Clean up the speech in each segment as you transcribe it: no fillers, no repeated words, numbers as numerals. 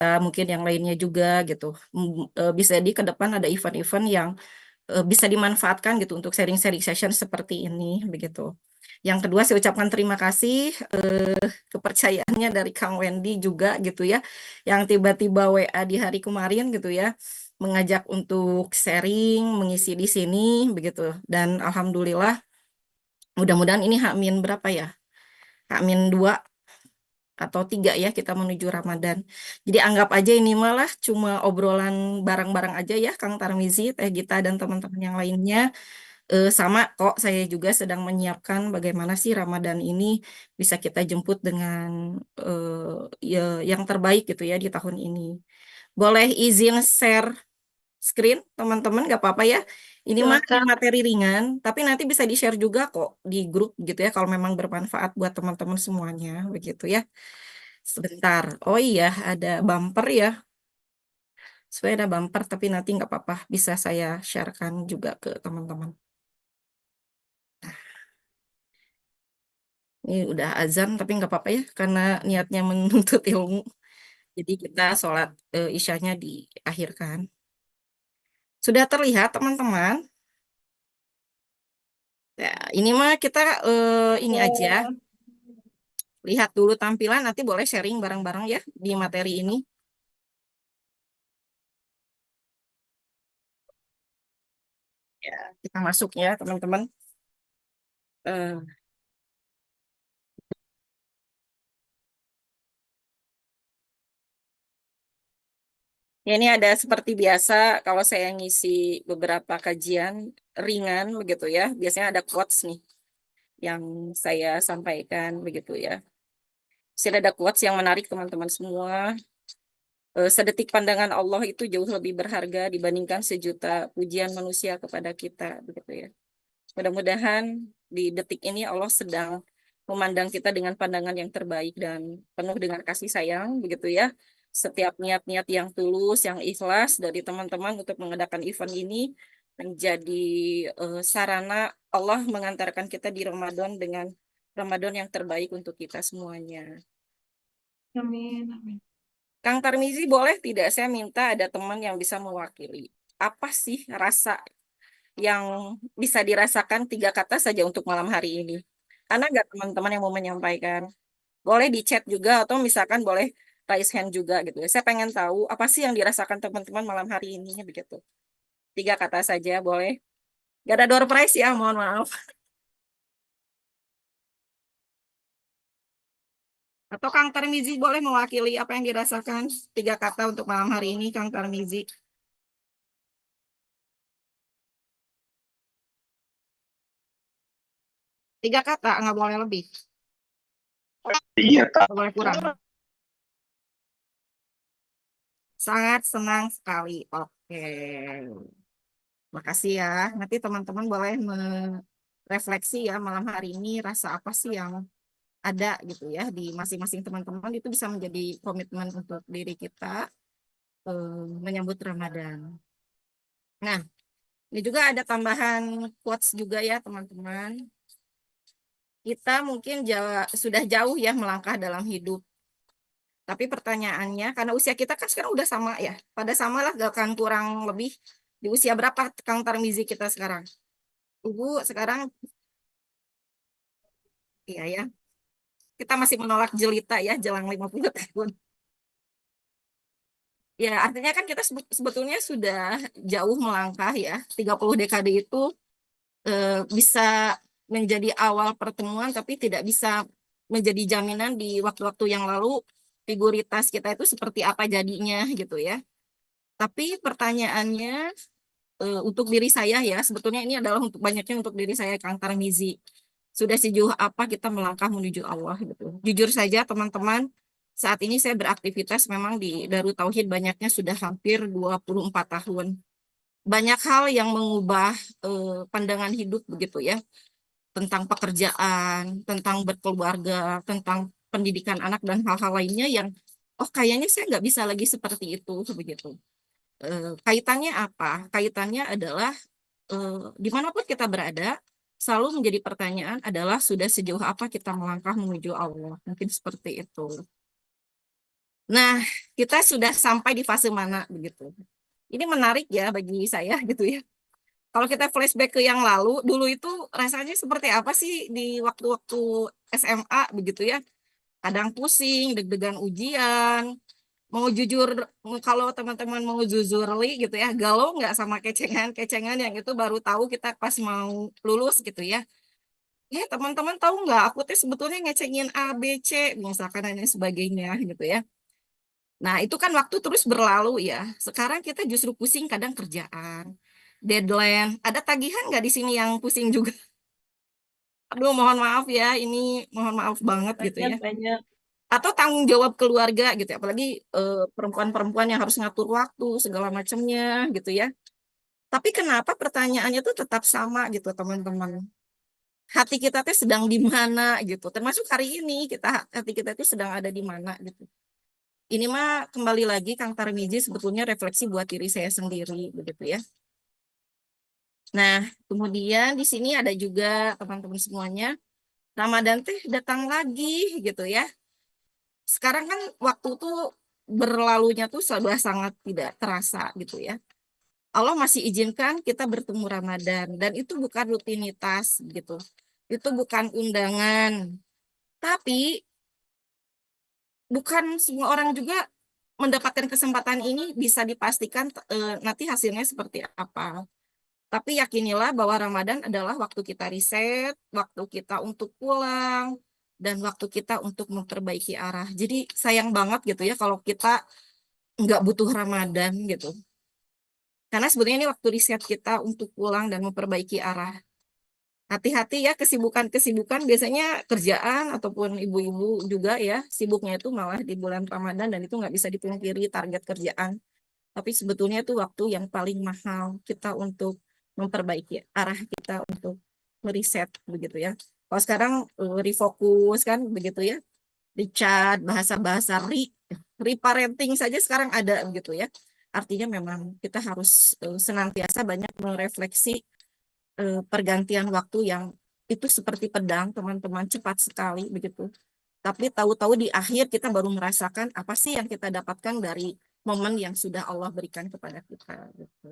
mungkin yang lainnya juga gitu. Bisa di ke depan ada event-event yang bisa dimanfaatkan gitu untuk sharing-sharing session seperti ini begitu. Yang kedua, saya ucapkan terima kasih kepercayaannya dari Kang Wendy juga gitu ya, yang tiba-tiba WA di hari kemarin gitu ya, mengajak untuk sharing, mengisi di sini begitu. Dan alhamdulillah, mudah-mudahan ini H-min berapa ya? H-min 2 atau 3 ya kita menuju Ramadan. Jadi anggap aja ini malah cuma obrolan bareng-bareng aja ya Kang Tarmizi, Teh Gita dan teman-teman yang lainnya. Sama kok saya juga sedang menyiapkan bagaimana sih Ramadan ini bisa kita jemput dengan ya, yang terbaik gitu ya di tahun ini. Boleh izin share screen teman-teman, nggak apa-apa ya. Ini mah ini Silakan. materi ringan, tapi nanti bisa di-share juga kok di grup gitu ya kalau memang bermanfaat buat teman-teman semuanya begitu ya. Sebentar. Oh iya, ada bumper ya. Supaya ada bumper, tapi nanti nggak apa-apa. Bisa saya sharekan juga ke teman-teman. Ini udah azan, tapi nggak apa-apa ya, karena niatnya menuntut ilmu. Jadi kita sholat isyanya diakhirkan. Sudah terlihat, teman-teman? Ya, ini mah kita ini aja. Lihat dulu tampilan, nanti boleh sharing bareng-bareng ya di materi ini. Ya, kita masuk ya, teman-teman. Eh, ya, ini ada seperti biasa, kalau saya ngisi beberapa kajian ringan begitu ya. Biasanya ada quotes nih yang saya sampaikan begitu ya. Sudah ada quotes yang menarik teman-teman semua. Sedetik pandangan Allah itu jauh lebih berharga dibandingkan sejuta pujian manusia kepada kita, begitu ya. Mudah-mudahan di detik ini Allah sedang memandang kita dengan pandangan yang terbaik dan penuh dengan kasih sayang, begitu ya. Setiap niat-niat yang tulus, yang ikhlas dari teman-teman untuk mengadakan event ini menjadi sarana Allah mengantarkan kita di Ramadan dengan Ramadan yang terbaik untuk kita semuanya. Amin. Amin. Kang Tarmizi, boleh tidak saya minta ada teman yang bisa mewakili? Apa sih rasa yang bisa dirasakan 3 kata saja untuk malam hari ini? Ada nggak teman-teman yang mau menyampaikan? Boleh di chat juga atau misalkan boleh raise hand juga gitu ya. Saya pengen tahu apa sih yang dirasakan teman-teman malam hari ini begitu. 3 kata saja boleh. Gak ada door prize ya, mohon maaf. Atau Kang Tarmizi boleh mewakili apa yang dirasakan 3 kata untuk malam hari ini, Kang Tarmizi. 3 kata, nggak boleh lebih. Iya, Kak. Nggak boleh kurang. Sangat senang sekali. Oke. Makasih ya. Nanti teman-teman boleh merefleksi ya malam hari ini rasa apa sih yang ada gitu ya di masing-masing teman-teman itu bisa menjadi komitmen untuk diri kita menyambut Ramadan. Nah, ini juga ada tambahan quotes juga ya teman-teman. Kita mungkin sudah jauh ya melangkah dalam hidup. Tapi pertanyaannya, karena usia kita kan sekarang udah sama ya, pada sama lah gak akan kurang lebih di usia berapa Kang Tarmizi kita sekarang? Ibu sekarang, iya ya, kita masih menolak jelita ya, jelang 50 tahun. Ya, artinya kan kita sebetulnya sudah jauh melangkah ya, 30 dekade itu bisa menjadi awal pertemuan, tapi tidak bisa menjadi jaminan di waktu-waktu yang lalu figuritas kita itu seperti apa jadinya gitu ya. Tapi pertanyaannya untuk diri saya ya, sebetulnya ini adalah untuk banyaknya untuk diri saya Kang Tarmizi. Sudah sejauh apa kita melangkah menuju Allah gitu. Jujur saja teman-teman, saat ini saya beraktivitas memang di Darut Tauhid banyaknya sudah hampir 24 tahun. Banyak hal yang mengubah pandangan hidup begitu ya, tentang pekerjaan, tentang berkeluarga, tentang pendidikan anak dan hal-hal lainnya yang oh kayaknya saya nggak bisa lagi seperti itu begitu. Kaitannya apa? Kaitannya adalah dimanapun kita berada, selalu menjadi pertanyaan adalah sudah sejauh apa kita melangkah menuju Allah. Mungkin seperti itu. Nah, kita sudah sampai di fase mana begitu. Ini menarik ya bagi saya gitu ya. Kalau kita flashback ke yang lalu, dulu itu rasanya seperti apa sih di waktu-waktu SMA begitu ya. Kadang pusing, deg-degan ujian, mau jujur, kalau teman-teman mau jujurly gitu ya, galau nggak sama kecengan-kecengan yang itu baru tahu kita pas mau lulus gitu ya. Teman-teman tahu nggak, aku tuh sebetulnya ngecengin A, B, C, misalkan dan lain sebagainya gitu ya. Nah, itu kan waktu terus berlalu ya. Sekarang kita justru pusing kadang kerjaan, deadline. Ada tagihan nggak di sini yang pusing juga? Aduh, mohon maaf ya, ini mohon maaf banget gitu ya. Banyak. Atau tanggung jawab keluarga gitu ya, apalagi perempuan-perempuan yang harus ngatur waktu, segala macamnya gitu ya. Tapi kenapa pertanyaannya tuh tetap sama gitu, teman-teman? Hati kita tuh sedang di mana gitu. Termasuk hari ini, hati kita tuh sedang ada di mana gitu. Ini mah kembali lagi Kang Tarmizi sebetulnya refleksi buat diri saya sendiri begitu ya. Nah, kemudian di sini ada juga teman-teman semuanya, Ramadan teh datang lagi gitu ya. Sekarang kan waktu tuh berlalunya tuh sudah sangat tidak terasa gitu ya. Allah masih izinkan kita bertemu Ramadan dan itu bukan rutinitas gitu. Itu bukan undangan. Tapi bukan semua orang juga mendapatkan kesempatan ini bisa dipastikan nanti hasilnya seperti apa. Tapi yakinilah bahwa Ramadan adalah waktu kita riset, waktu kita untuk pulang, dan waktu kita untuk memperbaiki arah. Jadi sayang banget gitu ya kalau kita nggak butuh Ramadan gitu. Karena sebetulnya ini waktu riset kita untuk pulang dan memperbaiki arah. Hati-hati ya, kesibukan-kesibukan biasanya kerjaan ataupun ibu-ibu juga ya, sibuknya itu malah di bulan Ramadan dan itu nggak bisa dipungkiri target kerjaan. Tapi sebetulnya itu waktu yang paling mahal kita untuk memperbaiki arah kita untuk meriset begitu ya. Kalau sekarang refocus kan begitu ya, di chat bahasa-bahasa reparenting saja sekarang ada begitu ya. Artinya memang kita harus senantiasa banyak merefleksi pergantian waktu yang itu seperti pedang, teman-teman, cepat sekali begitu. Tapi tahu-tahu di akhir kita baru merasakan apa sih yang kita dapatkan dari momen yang sudah Allah berikan kepada kita. Gitu.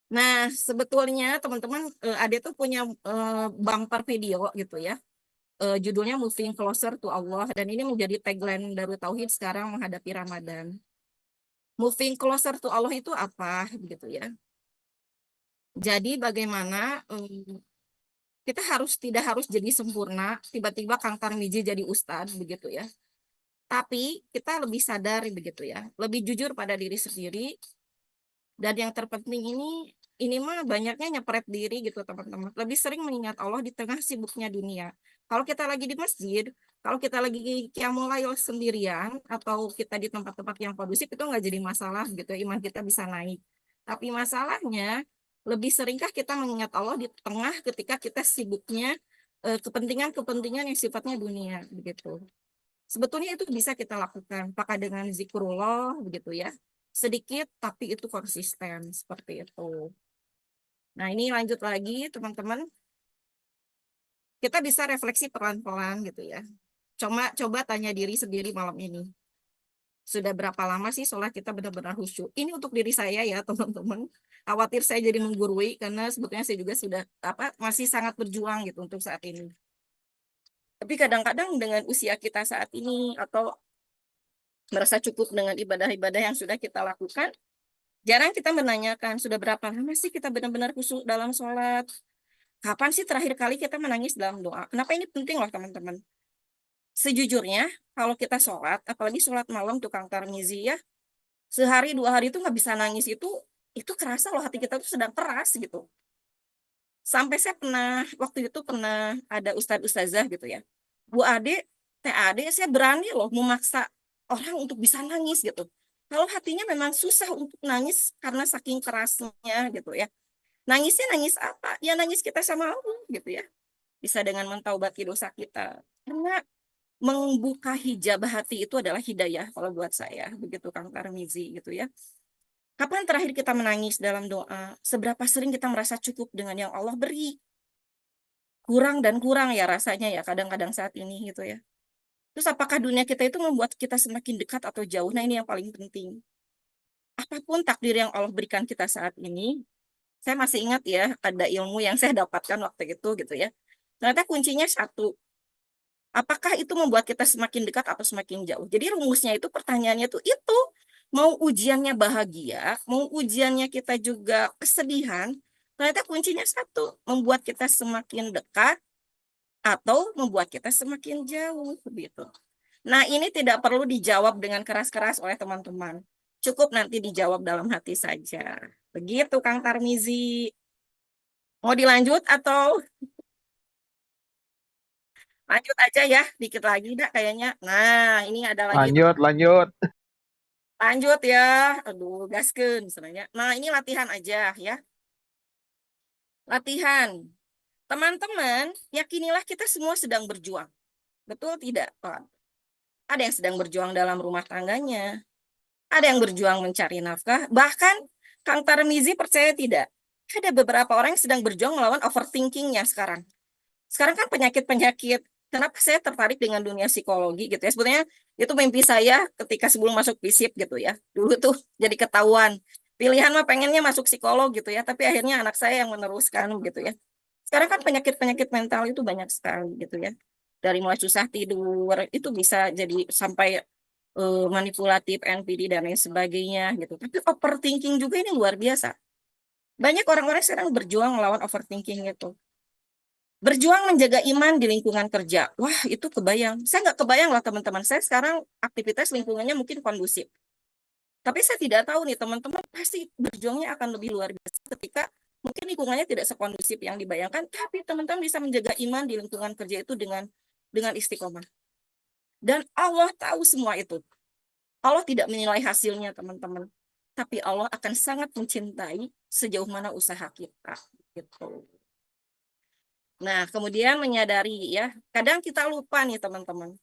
Nah, sebetulnya teman-teman, Ade tuh punya bumper video gitu ya. Judulnya Moving Closer to Allah dan ini menjadi tagline Darut Tauhid sekarang menghadapi Ramadan. Moving closer to Allah itu apa gitu ya. Jadi bagaimana kita tidak harus jadi sempurna, tiba-tiba Kang Tarmizi jadi ustadz begitu ya. Tapi kita lebih sadar begitu ya, lebih jujur pada diri sendiri. Dan yang terpenting ini mah banyaknya nyepret diri gitu teman-teman. Lebih sering mengingat Allah di tengah sibuknya dunia. Kalau kita lagi di masjid, kalau kita lagi qiyamul lail sendirian atau kita di tempat-tempat yang kondusif itu nggak jadi masalah gitu, iman kita bisa naik. Tapi masalahnya lebih seringkah kita mengingat Allah di tengah ketika kita sibuknya kepentingan-kepentingan yang sifatnya dunia begitu. Sebetulnya itu bisa kita lakukan, apakah dengan zikrullah begitu ya. Sedikit tapi itu konsisten seperti itu. Nah, ini lanjut lagi teman-teman. Kita bisa refleksi pelan-pelan gitu ya. Coba tanya diri sendiri malam ini. Sudah berapa lama sih sholat kita benar-benar khusyuk? Ini untuk diri saya ya, teman-teman. Khawatir saya jadi menggurui karena sebetulnya saya juga sudah masih sangat berjuang gitu untuk saat ini. Tapi kadang-kadang dengan usia kita saat ini atau merasa cukup dengan ibadah-ibadah yang sudah kita lakukan, jarang kita menanyakan sudah berapa lama sih kita benar-benar khusyuk dalam sholat. Kapan sih terakhir kali kita menangis dalam doa? Kenapa ini penting loh teman-teman? Sejujurnya, kalau kita sholat, apalagi sholat malam tukang Tarmizi ya, sehari 2 hari itu nggak bisa nangis itu kerasa loh hati kita tuh sedang keras gitu. Sampai saya waktu itu pernah ada ustadz ustazah gitu ya. Bu Ade, Teh Ade, saya berani loh memaksa orang untuk bisa nangis gitu. Kalau hatinya memang susah untuk nangis karena saking kerasnya gitu ya. Nangisnya nangis apa? Ya nangis kita sama Allah gitu ya. Bisa dengan mentaubati dosa kita. Karena membuka hijab hati itu adalah hidayah kalau buat saya. Begitu Kang Tarmizi gitu ya. Kapan terakhir kita menangis dalam doa? Seberapa sering kita merasa cukup dengan yang Allah beri? Kurang dan kurang ya rasanya ya kadang-kadang saat ini gitu ya. Terus apakah dunia kita itu membuat kita semakin dekat atau jauh? Nah, ini yang paling penting. Apapun takdir yang Allah berikan kita saat ini, saya masih ingat ya, ada ilmu yang saya dapatkan waktu itu gitu ya. Ternyata kuncinya satu. Apakah itu membuat kita semakin dekat atau semakin jauh? Jadi rumusnya itu, pertanyaannya tuh itu. Mau ujiannya bahagia, mau ujiannya kita juga kesedihan, ternyata kuncinya satu. Membuat kita semakin dekat atau membuat kita semakin jauh. Begitu. Nah, ini tidak perlu dijawab dengan keras-keras oleh teman-teman. Cukup nanti dijawab dalam hati saja. Begitu, Kang Tarmizi. Mau dilanjut atau lanjut aja ya? Dikit lagi, dah kayaknya. Nah, ini ada lagi. Lanjut, lanjut. Lanjut ya. Aduh, gaskeun sebenarnya. Nah, ini latihan aja ya. Latihan. Teman-teman, yakinilah kita semua sedang berjuang. Betul tidak, Pak? Ada yang sedang berjuang dalam rumah tangganya. Ada yang berjuang mencari nafkah. Bahkan Kang Tarmizi percaya tidak? Ada beberapa orang yang sedang berjuang melawan overthinkingnya sekarang. Sekarang kan penyakit-penyakit. Kenapa saya tertarik dengan dunia psikologi gitu ya? Sebetulnya itu mimpi saya ketika sebelum masuk FISIP gitu ya. Dulu tuh jadi ketahuan. Pilihan mah pengennya masuk psikolog gitu ya. Tapi akhirnya anak saya yang meneruskan gitu ya. Sekarang kan penyakit-penyakit mental itu banyak sekali gitu ya. Dari mulai susah tidur, itu bisa jadi sampai manipulatif, NPD, dan lain sebagainya gitu. Tapi overthinking juga ini luar biasa. Banyak orang-orang sekarang berjuang melawan overthinking itu. Berjuang menjaga iman di lingkungan kerja. Wah, itu kebayang. Saya nggak kebayang lah teman-teman. Saya sekarang aktivitas lingkungannya mungkin kondusif. Tapi saya tidak tahu nih teman-teman pasti berjuangnya akan lebih luar biasa ketika mungkin lingkungannya tidak sekondusif yang dibayangkan. Tapi teman-teman bisa menjaga iman di lingkungan kerja itu dengan istiqomah. Dan Allah tahu semua itu. Allah tidak menilai hasilnya teman-teman. Tapi Allah akan sangat mencintai sejauh mana usaha kita. Gitu. Nah, kemudian menyadari ya, kadang kita lupa nih teman-teman.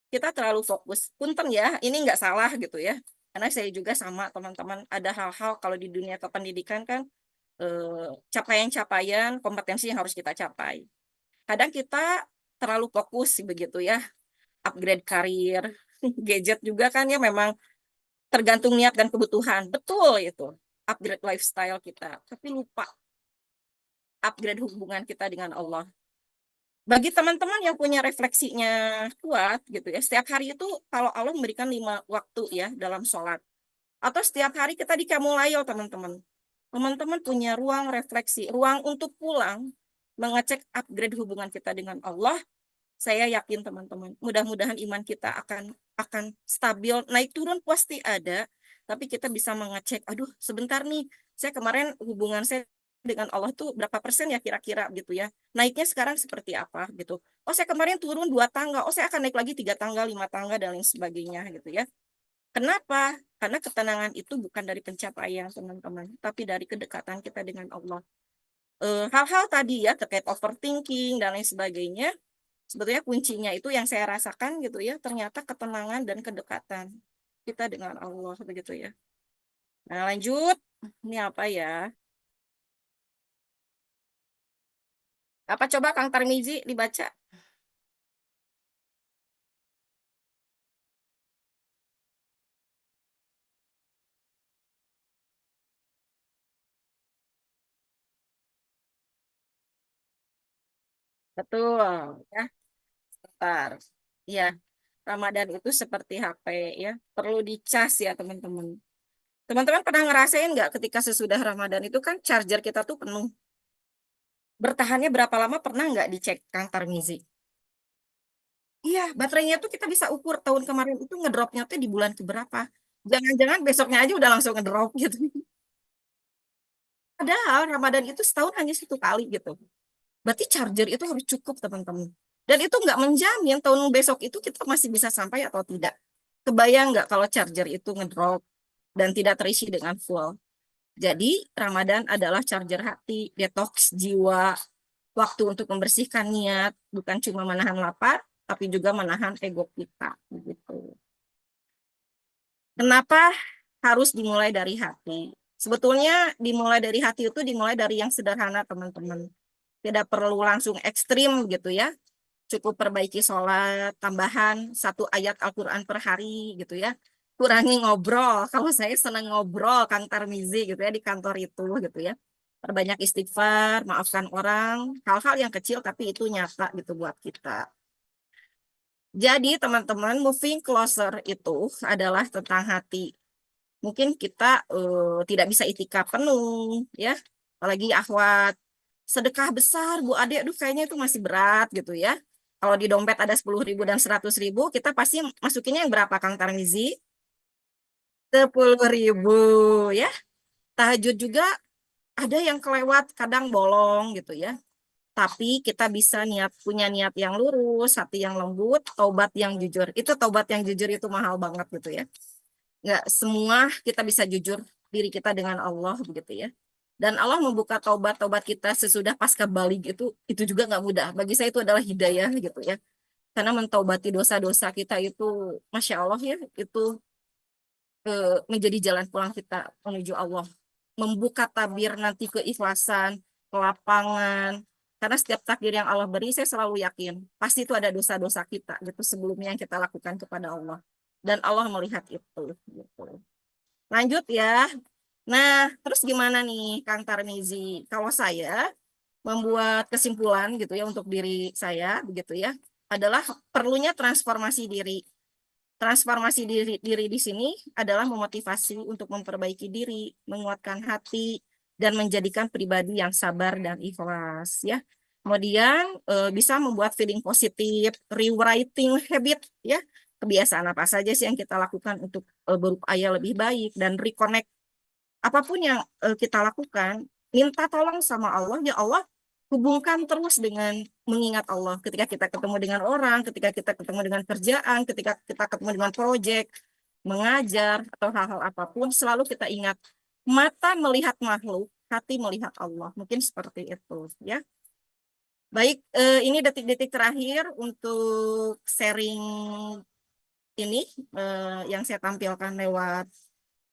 Kita terlalu fokus. Punten ya, ini nggak salah gitu ya. Karena saya juga sama teman-teman, ada hal-hal kalau di dunia kependidikan kan, capaian-capaian, kompetensi yang harus kita capai. Kadang kita terlalu fokus begitu ya, upgrade karir, gadget juga kan ya memang tergantung niat dan kebutuhan. Betul itu, upgrade lifestyle kita. Tapi lupa upgrade hubungan kita dengan Allah. Bagi teman-teman yang punya refleksinya kuat gitu ya, setiap hari itu kalau Allah memberikan 5 waktu ya dalam sholat, atau setiap hari kita di Qiyamul teman-teman. Teman-teman punya ruang refleksi, ruang untuk pulang, mengecek upgrade hubungan kita dengan Allah. Saya yakin teman-teman, mudah-mudahan iman kita akan stabil, naik turun pasti ada, tapi kita bisa mengecek, aduh sebentar nih, saya kemarin hubungan saya dengan Allah tuh berapa persen ya kira-kira gitu ya. Naiknya sekarang seperti apa gitu. Oh saya kemarin turun 2 tangga, oh saya akan naik lagi 3 tangga, 5 tangga dan lain sebagainya gitu ya. Kenapa? Karena ketenangan itu bukan dari pencapaian teman-teman, tapi dari kedekatan kita dengan Allah. Hal-hal tadi ya terkait overthinking dan lain sebagainya, sebetulnya kuncinya itu yang saya rasakan gitu ya, ternyata ketenangan dan kedekatan kita dengan Allah begitu ya. Nah, lanjut. Ini apa ya? Apa coba Kang Tarmizi dibaca? Betul ya. Sebentar. Iya, Ramadan itu seperti HP ya, perlu dicas ya teman-teman. Teman-teman pernah ngerasain nggak ketika sesudah Ramadan itu kan charger kita tuh penuh. Bertahannya berapa lama pernah nggak dicek Kang Tarmizi? Iya, baterainya tuh kita bisa ukur tahun kemarin itu ngedropnya tuh di bulan keberapa. Jangan-jangan besoknya aja udah langsung ngedrop gitu. Padahal Ramadan itu setahun hanya 1 kali gitu. Berarti charger itu harus cukup teman-teman. Dan itu nggak menjamin tahun besok itu kita masih bisa sampai atau tidak. Kebayang nggak kalau charger itu ngedrop dan tidak terisi dengan full. Jadi Ramadan adalah charger hati, detox jiwa, waktu untuk membersihkan niat, bukan cuma menahan lapar, tapi juga menahan ego kita. Begitu. Kenapa harus dimulai dari hati? Sebetulnya dimulai dari hati itu dimulai dari yang sederhana teman-teman. Tidak perlu langsung ekstrim gitu ya. cukup perbaiki sholat, tambahan 1 ayat Al-Quran per hari gitu ya. Kurangi ngobrol, kalau saya senang ngobrol Kang Tarmizi gitu ya di kantor itu gitu ya. Perbanyak istighfar, maafkan orang, hal-hal yang kecil tapi itu nyata gitu buat kita. Jadi teman-teman, moving closer itu adalah tentang hati. Mungkin kita tidak bisa itikaf penuh ya, apalagi akhwat sedekah besar Bu Ade, aduh kayaknya itu masih berat gitu ya. Kalau di dompet ada 10.000 dan 100.000, kita pasti masukinnya yang berapa Kang Tarmizi? 10.000 ya. Tahajud juga ada yang kelewat, kadang bolong gitu ya. Tapi kita bisa punya niat yang lurus, hati yang lembut, taubat yang jujur. Itu taubat yang jujur itu mahal banget gitu ya. Nggak semua kita bisa jujur diri kita dengan Allah begitu ya. Dan Allah membuka taubat-taubat kita sesudah pasca balik itu juga nggak mudah. Bagi saya itu adalah hidayah gitu ya. Karena mentaubati dosa-dosa kita itu, Masya Allah ya, itu menjadi jalan pulang kita menuju Allah. Membuka tabir nanti keikhlasan, kelapangan. Karena setiap takdir yang Allah beri, saya selalu yakin, pasti itu ada dosa-dosa kita gitu sebelumnya yang kita lakukan kepada Allah. Dan Allah melihat itu. Gitu. Lanjut ya. Nah, terus gimana nih Kang Tarmizi? Kalau saya membuat kesimpulan gitu ya untuk diri saya begitu ya, adalah perlunya transformasi diri. Transformasi diri di sini adalah memotivasi untuk memperbaiki diri, menguatkan hati, dan menjadikan pribadi yang sabar dan ikhlas ya. Kemudian bisa membuat feeling positif, rewriting habit ya. Kebiasaan apa saja sih yang kita lakukan untuk berupaya lebih baik dan reconnect apapun yang kita lakukan, minta tolong sama Allah, ya Allah, hubungkan terus dengan mengingat Allah. Ketika kita ketemu dengan orang, ketika kita ketemu dengan kerjaan, ketika kita ketemu dengan proyek, mengajar, atau hal-hal apapun, selalu kita ingat, mata melihat makhluk, hati melihat Allah. Mungkin seperti itu, ya. Baik, ini detik-detik terakhir untuk sharing ini yang saya tampilkan lewat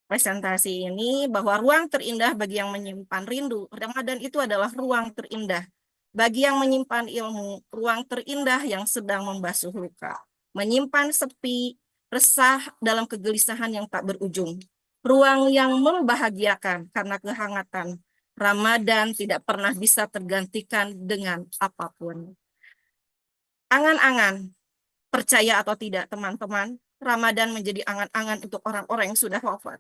presentasi ini, bahwa ruang terindah bagi yang menyimpan rindu. Ramadan itu adalah ruang terindah. Bagi yang menyimpan ilmu, ruang terindah yang sedang membasuh luka. Menyimpan sepi, resah dalam kegelisahan yang tak berujung. Ruang yang membahagiakan karena kehangatan. Ramadan tidak pernah bisa tergantikan dengan apapun. Angan-angan, percaya atau tidak teman-teman, Ramadan menjadi angan-angan untuk orang-orang yang sudah wafat.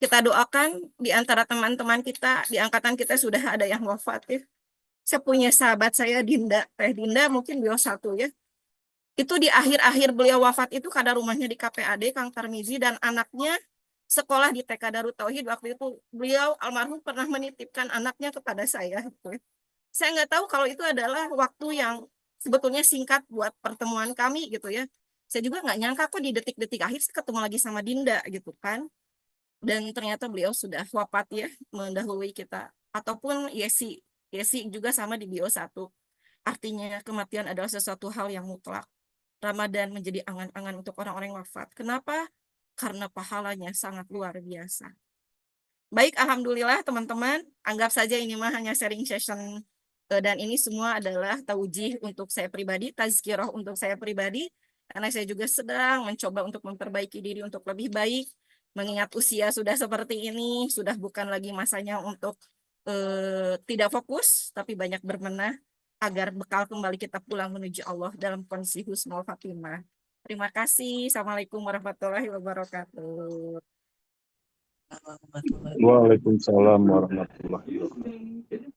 Kita doakan di antara teman-teman kita, di angkatan kita sudah ada yang wafat ya. Saya punya sahabat saya Dinda, Teh Dinda mungkin beliau satu ya. Itu di akhir-akhir beliau wafat itu kada rumahnya di KPAD Kang Tarmizi dan anaknya sekolah di TK Darut Tauhid. Waktu itu beliau almarhum pernah menitipkan anaknya kepada saya. Saya nggak tahu kalau itu adalah waktu yang sebetulnya singkat buat pertemuan kami gitu ya. Saya juga nggak nyangka kok di detik-detik akhir saya ketemu lagi sama Dinda gitu kan. Dan ternyata beliau sudah wafat ya, mendahului kita. Ataupun Yesi, Yesi juga sama di bio 1. Artinya kematian adalah sesuatu hal yang mutlak. Ramadan menjadi angan-angan untuk orang-orang wafat. Kenapa? Karena pahalanya sangat luar biasa. Baik, alhamdulillah teman-teman. Anggap saja ini mah hanya sharing session. Dan ini semua adalah taujih untuk saya pribadi, tazkirah untuk saya pribadi. Karena saya juga sedang mencoba untuk memperbaiki diri untuk lebih baik. Mengingat usia sudah seperti ini, sudah bukan lagi masanya untuk tidak fokus, tapi banyak berbenah agar bekal kembali kita pulang menuju Allah dalam kondisi husnul khatimah. Terima kasih. Assalamualaikum warahmatullahi wabarakatuh. Waalaikumsalam warahmatullahi wabarakatuh.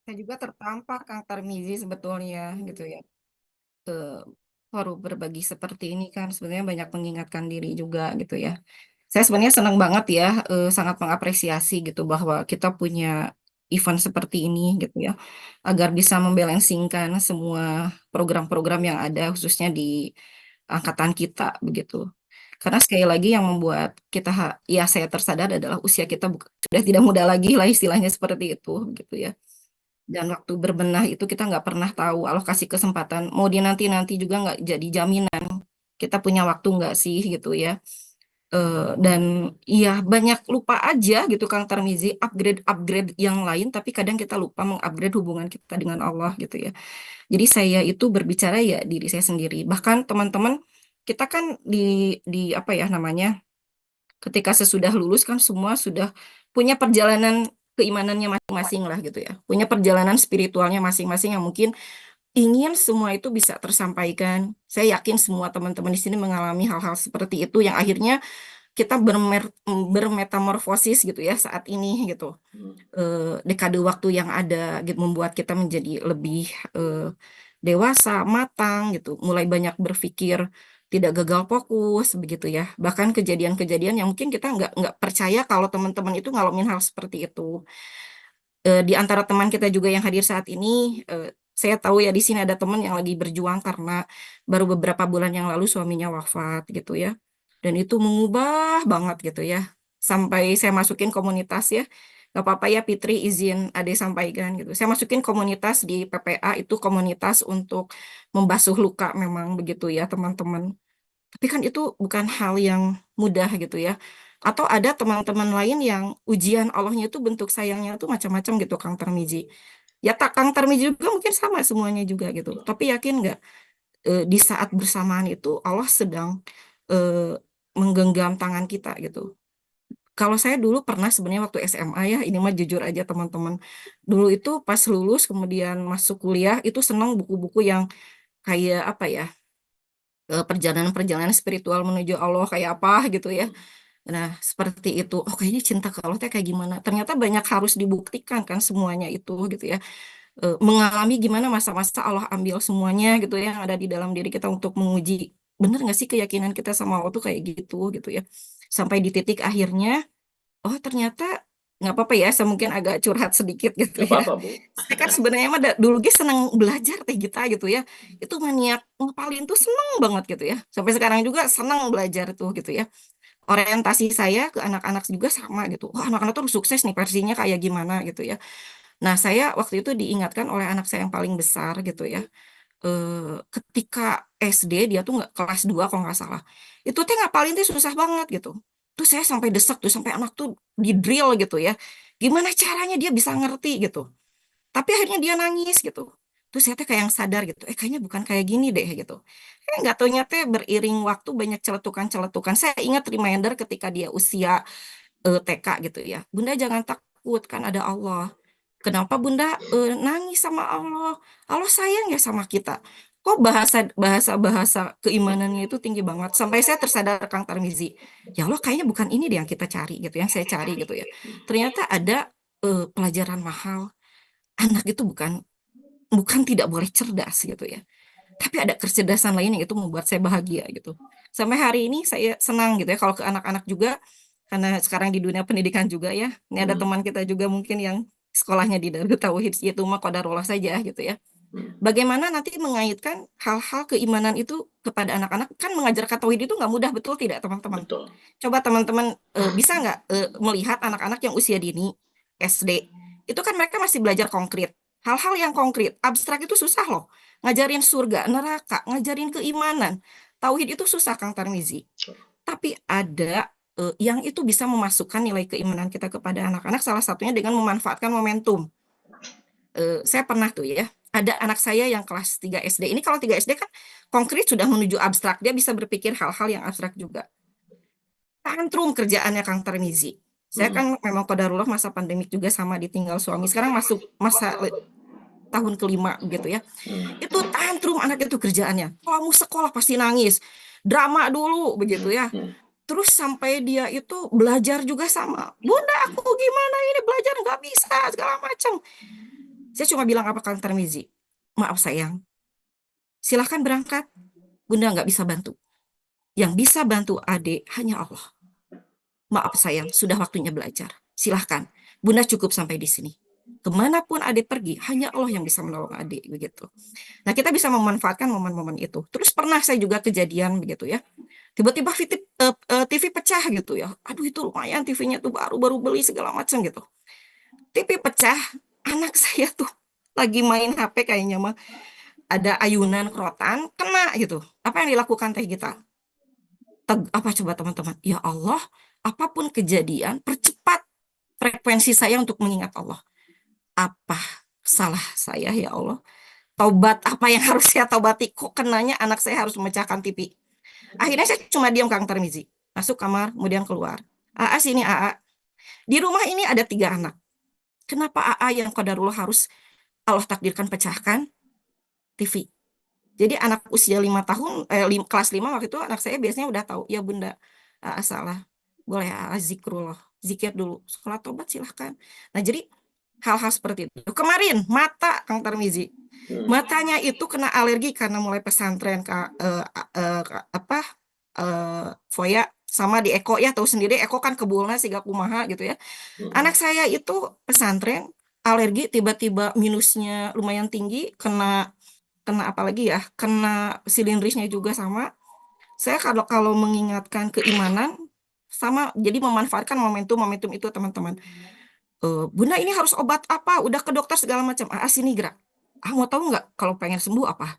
Saya juga tertampar Kang Tarmizi sebetulnya gitu ya. Eh, Baru berbagi seperti ini kan sebenarnya banyak mengingatkan diri juga gitu ya. Saya sebenarnya senang banget ya, sangat mengapresiasi gitu bahwa kita punya event seperti ini gitu ya, agar bisa membalancingkan semua program-program yang ada khususnya di angkatan kita begitu. Karena sekali lagi yang membuat kita ya saya tersadar adalah usia kita sudah tidak muda lagi lah istilahnya seperti itu gitu ya. Dan waktu berbenah itu kita nggak pernah tahu Allah kasih kesempatan mau dinanti-nanti juga nggak jadi jaminan kita punya waktu nggak sih gitu ya. Dan iya banyak lupa aja gitu Kang Tarmizi upgrade yang lain tapi kadang kita lupa mengupgrade hubungan kita dengan Allah gitu ya. Jadi saya itu berbicara ya diri saya sendiri. Bahkan teman-teman kita kan di apa ya namanya ketika sesudah lulus kan semua sudah punya perjalanan keimanannya masing-masing lah gitu ya. Punya perjalanan spiritualnya masing-masing yang mungkin ingin semua itu bisa tersampaikan. Saya yakin semua teman-teman di sini mengalami hal-hal seperti itu yang akhirnya kita bermetamorfosis gitu ya saat ini gitu. Dekade waktu yang ada gitu membuat kita menjadi lebih dewasa, matang gitu, mulai banyak berpikir, tidak gagal fokus begitu ya. Bahkan kejadian-kejadian yang mungkin kita nggak percaya kalau teman-teman itu ngalamin hal seperti itu. Di antara teman kita juga yang hadir saat ini, saya tahu ya di sini ada teman yang lagi berjuang karena baru beberapa bulan yang lalu suaminya wafat gitu ya. Dan itu mengubah banget gitu ya. Sampai saya masukin komunitas ya. Gak apa-apa ya Fitri izin Ade sampaikan gitu. Saya masukin komunitas di PPA itu komunitas untuk membasuh luka memang begitu ya teman-teman. Tapi kan itu bukan hal yang mudah gitu ya. Atau ada teman-teman lain yang ujian Allahnya itu bentuk sayangnya itu macam-macam gitu Kang Tarmizi. Ya tak Kang Tarmizi juga mungkin sama semuanya juga gitu. Tapi yakin nggak di saat bersamaan itu Allah sedang eh, menggenggam tangan kita gitu. Kalau saya dulu pernah sebenarnya waktu SMA ya, ini mah jujur aja teman-teman. Dulu itu pas lulus kemudian masuk kuliah itu senang buku-buku yang kayak apa ya, perjalanan-perjalanan spiritual menuju Allah kayak apa gitu ya. Nah, seperti itu. Oh, kayaknya cinta ke Allah teh kayak gimana? Ternyata banyak harus dibuktikan kan semuanya itu gitu ya. Mengalami gimana masa-masa Allah ambil semuanya gitu ya yang ada di dalam diri kita untuk menguji bener nggak sih keyakinan kita sama Allah tuh kayak gitu ya. Sampai di titik akhirnya, oh ternyata nggak apa-apa ya, saya mungkin agak curhat sedikit gitu Gak ya. apa-apa, Bu. Saya kan sebenarnya mah dulu seneng belajar teh kita gitu ya. Itu maniak ngapalin tuh seneng banget gitu ya. Sampai sekarang juga seneng belajar tuh gitu ya. Orientasi saya ke anak-anak juga sama gitu. Wah, anak-anak tuh sukses nih versinya kayak gimana gitu ya. Nah, saya waktu itu diingatkan oleh anak saya yang paling besar gitu ya. Ketika SD dia tuh nggak kelas 2 kalau nggak salah. Itu teh ngapalin tuh susah banget gitu. Terus saya sampai desek tuh sampai anak tuh di drill gitu ya. Gimana caranya dia bisa ngerti gitu. Tapi akhirnya dia nangis gitu. Terus saya teh kayak yang sadar gitu. Kayaknya bukan kayak gini deh gitu. Nggak taunya teh beriring waktu banyak celetukan-celetukan. Saya ingat reminder ketika dia usia TK gitu ya. Bunda jangan takut kan ada Allah. Kenapa Bunda nangis sama Allah? Allah sayang ya sama kita. Kok bahasa keimanannya itu tinggi banget sampai saya tersadar Kang Tarmizi. Ya Allah kayaknya bukan ini deh yang kita cari gitu, yang saya cari gitu ya. Ternyata ada pelajaran mahal. Anak itu bukan bukan tidak boleh cerdas gitu ya. Tapi ada kecerdasan lain yang itu membuat saya bahagia gitu. Sampai hari ini saya senang gitu ya kalau ke anak-anak juga karena sekarang di dunia pendidikan juga ya. Ini ada teman kita juga mungkin yang sekolahnya di Darut Tauhid itu mah qadarullah saja gitu ya. Bagaimana nanti mengaitkan hal-hal keimanan itu kepada anak-anak kan mengajarkan tauhid itu nggak mudah betul tidak teman-teman? Betul. Coba teman-teman bisa nggak melihat anak-anak yang usia dini SD itu kan mereka masih belajar konkret. Hal-hal yang konkret, abstrak itu susah loh. Ngajarin surga, neraka, ngajarin keimanan. Tauhid itu susah Kang Tarmizi. Tapi ada yang itu bisa memasukkan nilai keimanan kita kepada anak-anak salah satunya dengan memanfaatkan momentum. Saya pernah tuh ya, ada anak saya yang kelas 3 SD. Ini kalau 3 SD kan konkret sudah menuju abstrak, dia bisa berpikir hal-hal yang abstrak juga. Tantrum kerjaannya Kang Tarmizi. Saya kan memang qadarullah masa pandemik juga sama ditinggal suami. Sekarang masuk masa tahun kelima gitu ya. Itu tantrum anak itu kerjaannya. Kamu sekolah pasti nangis. Drama dulu begitu ya. Terus sampai dia itu belajar juga sama. Bunda aku gimana ini belajar nggak bisa segala macam. Saya cuma bilang apa Kang Tarmizi? Maaf sayang, silahkan berangkat. Bunda nggak bisa bantu. Yang bisa bantu adik hanya Allah. Maaf sayang, sudah waktunya belajar. Silahkan. Bunda cukup sampai di sini. Kemanapun adik pergi, hanya Allah yang bisa menolong adik begitu. Nah, kita bisa memanfaatkan momen-momen itu. Terus pernah saya juga kejadian begitu ya. Tiba-tiba TV pecah gitu ya. Aduh itu lumayan TV-nya tuh baru-baru beli segala macam gitu. TV pecah, anak saya tuh lagi main HP kayaknya mah ada ayunan kerotan kena gitu. Apa yang dilakukan teh kita? Apa coba teman-teman? Ya Allah, apapun kejadian, percepat frekuensi saya untuk mengingat Allah. Apa salah saya ya Allah? Taubat apa yang harus saya taubati? Kok kenanya anak saya harus memecahkan TV? Akhirnya saya cuma diam Kang Tarmizi. Masuk kamar, kemudian keluar. AA sini AA. Di rumah ini ada 3 anak. Kenapa AA yang qadarullah harus Allah takdirkan pecahkan TV? Jadi anak usia 5 tahun, kelas 5 waktu itu anak saya biasanya udah tahu, ya Bunda, salah. Boleh zikrullah, zikir dulu. Sholat tobat silahkan. Nah jadi hal-hal seperti itu. Kemarin mata Kang Tarmizi, matanya itu kena alergi karena mulai pesantren apa Foya sama di Eko ya tahu sendiri Eko kan kebulna siga kumaha gitu ya. Anak saya itu pesantren alergi tiba-tiba minusnya lumayan tinggi kena kena apa lagi ya kena silindrisnya juga sama saya kalau kalau mengingatkan keimanan sama jadi memanfaatkan momentum-momentum itu teman-teman. Bunda ini harus obat apa udah ke dokter segala macam sini gerak mau tahu nggak kalau pengen sembuh apa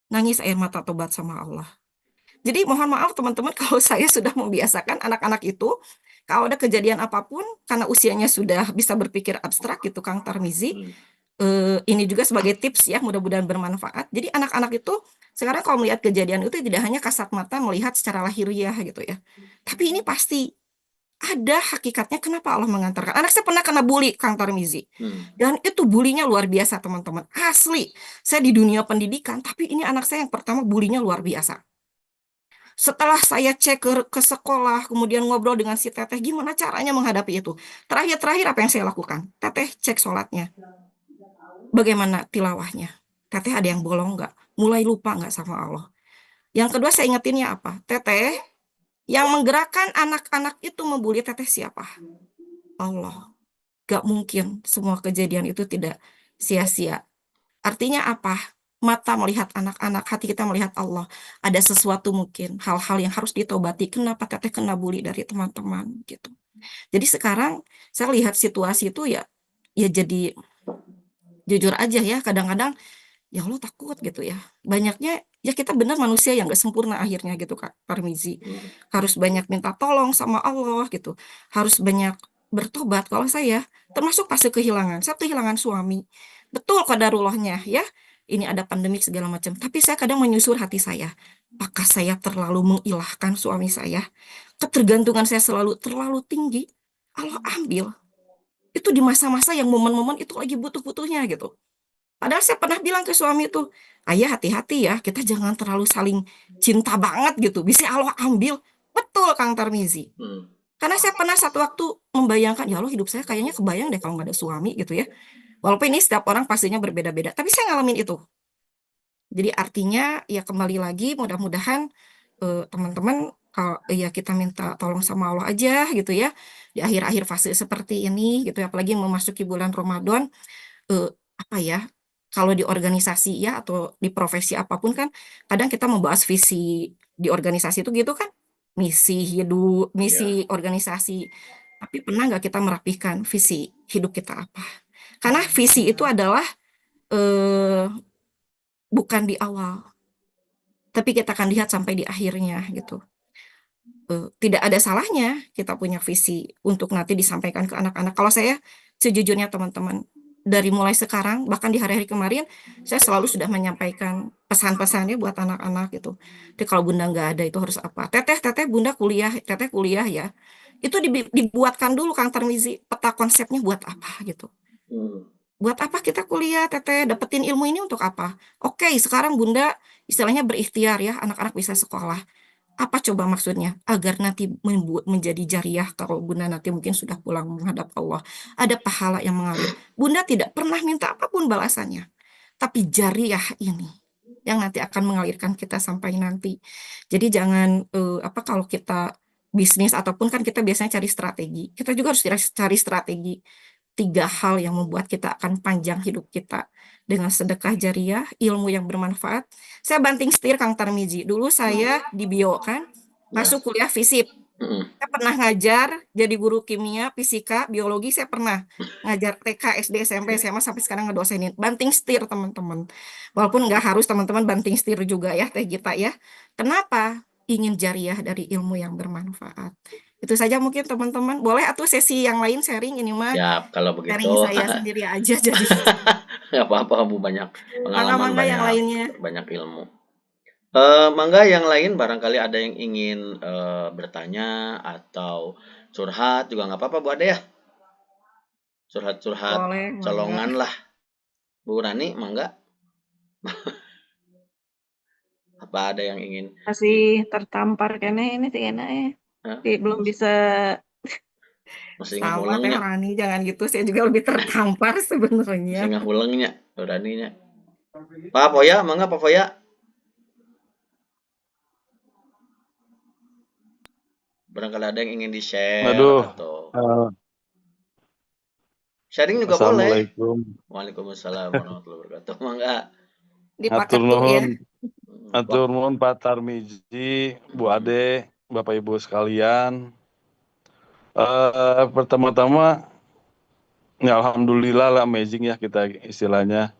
nangis air mata tobat sama Allah. Jadi mohon maaf teman-teman kalau saya sudah membiasakan anak-anak itu kalau ada kejadian apapun karena usianya sudah bisa berpikir abstrak gitu Kang Tarmizi. Ini juga sebagai tips ya, mudah-mudahan bermanfaat. Jadi anak-anak itu sekarang kalau melihat kejadian itu tidak hanya kasat mata melihat secara lahiriah gitu ya. Tapi ini pasti ada hakikatnya kenapa Allah mengantarkan. Anak saya pernah kena bully, Kang Tarmizi. Dan itu bulinya luar biasa, teman-teman. Asli. Saya di dunia pendidikan, tapi ini anak saya yang pertama bulinya luar biasa. Setelah saya cek ke sekolah, kemudian ngobrol dengan si Teteh, gimana caranya menghadapi itu? Terakhir-terakhir apa yang saya lakukan? Teteh cek sholatnya. Bagaimana tilawahnya? Teteh ada yang bolong nggak? Mulai lupa nggak sama Allah? Yang kedua saya ingetinnya apa? Teteh, yang menggerakkan anak-anak itu membuli teteh siapa? Allah. Gak mungkin semua kejadian itu tidak sia-sia. Artinya apa? Mata melihat anak-anak, hati kita melihat Allah. Ada sesuatu mungkin, hal-hal yang harus ditobati. Kenapa teteh kena bully dari teman-teman gitu. Jadi sekarang saya lihat situasi itu ya jadi jujur aja ya kadang-kadang ya Allah takut gitu ya. Banyaknya ya kita benar manusia yang gak sempurna akhirnya gitu Kak Parmizi. Harus banyak minta tolong sama Allah gitu. Harus banyak bertobat. Kalau saya termasuk fase kehilangan. Saya kehilangan suami. Betul qadarullahnya ya. Ini ada pandemik segala macam. Tapi saya kadang menyusur hati saya. Apakah saya terlalu mengilahkan suami saya? Ketergantungan saya selalu terlalu tinggi. Allah ambil. Itu di masa-masa yang momen-momen itu lagi butuh-butuhnya gitu. Padahal saya pernah bilang ke suami itu, ayah hati-hati ya, kita jangan terlalu saling cinta banget gitu. Bisa Allah ambil. Betul Kang Tarmizi. Karena saya pernah satu waktu membayangkan, ya Allah hidup saya kayaknya kebayang deh kalau nggak ada suami gitu ya. Walaupun ini setiap orang pastinya berbeda-beda. Tapi saya ngalamin itu. Jadi artinya ya kembali lagi mudah-mudahan teman-teman kalau ya kita minta tolong sama Allah aja gitu ya. Di akhir-akhir fase seperti ini gitu ya. Apalagi memasuki bulan Ramadan. Apa ya kalau di organisasi ya atau di profesi apapun kan kadang kita membahas visi di organisasi itu gitu kan misi hidup misi organisasi tapi pernah nggak kita merapikan visi hidup kita apa karena visi itu adalah eh, bukan di awal tapi kita akan lihat sampai di akhirnya gitu. Tidak ada salahnya kita punya visi untuk nanti disampaikan ke anak-anak. Kalau saya sejujurnya teman-teman, dari mulai sekarang, bahkan di hari-hari kemarin, saya selalu sudah menyampaikan pesan-pesannya buat anak-anak gitu. Jadi kalau bunda nggak ada itu harus apa? Teteh bunda kuliah, teteh kuliah ya. Itu dibuatkan dulu Kang Tarmizi, peta konsepnya buat apa gitu. Buat apa kita kuliah, teteh? Dapetin ilmu ini untuk apa? Oke, sekarang bunda istilahnya berikhtiar ya, anak-anak bisa sekolah. Apa coba maksudnya? Agar nanti membuat menjadi jariah kalau Bunda nanti mungkin sudah pulang menghadap Allah. Ada pahala yang mengalir. Bunda tidak pernah minta apapun balasannya. Tapi jariah ini yang nanti akan mengalirkan kita sampai nanti. Jadi jangan apa kalau kita bisnis ataupun kan kita biasanya cari strategi. Kita juga harus cari strategi. Tiga hal yang membuat kita akan panjang hidup kita dengan sedekah jariah, ilmu yang bermanfaat. Saya banting setir Kang Tarmizi. Dulu saya di bio kan, Ya. masuk kuliah FISIP. Mm-mm. Saya pernah ngajar jadi guru kimia, fisika, biologi. Saya pernah ngajar TK, SD, SMP, SMA sampai sekarang ngedosenin. Banting setir teman-teman. Walaupun nggak harus teman-teman banting setir juga ya Teh Gita ya. Kenapa? Ingin jariah dari ilmu yang bermanfaat. Itu saja mungkin teman-teman. Boleh atau sesi yang lain sharing ini mah Siap, kalau begitu. sharing saya sendiri aja jadi. Nggak apa-apa, Bu, banyak pengalaman, Mangga-mangga yang lainnya. banyak ilmu. Mangga yang lain barangkali ada yang ingin bertanya atau curhat juga nggak apa-apa, Bu Ade ya. Curhat-curhat Boleh, mangga. colongan lah. Bu Rani, mangga. Apa ada yang ingin Masih tertampar kene ini sih enak ya. Hah? Belum bisa masih Sama Teh ngehulengnya, Rani, jangan gitu. Saya juga lebih tertampar sebenarnya. masih ngehulengnya, Bu Raninya. Pak Foya, mangga Pak Foya. Barangkali ada yang ingin di-share Aduh, atau eh, sharing juga boleh. Assalamualaikum. Waalaikumsalam warahmatullahi wabarakatuh. Mangga. Dipakai Atur tuh ya. nuhun, atur nuhun Pak Tarmizi, Bu Ade, Bapak Ibu sekalian. Pertama-tama, ya alhamdulillah lah amazing ya kita istilahnya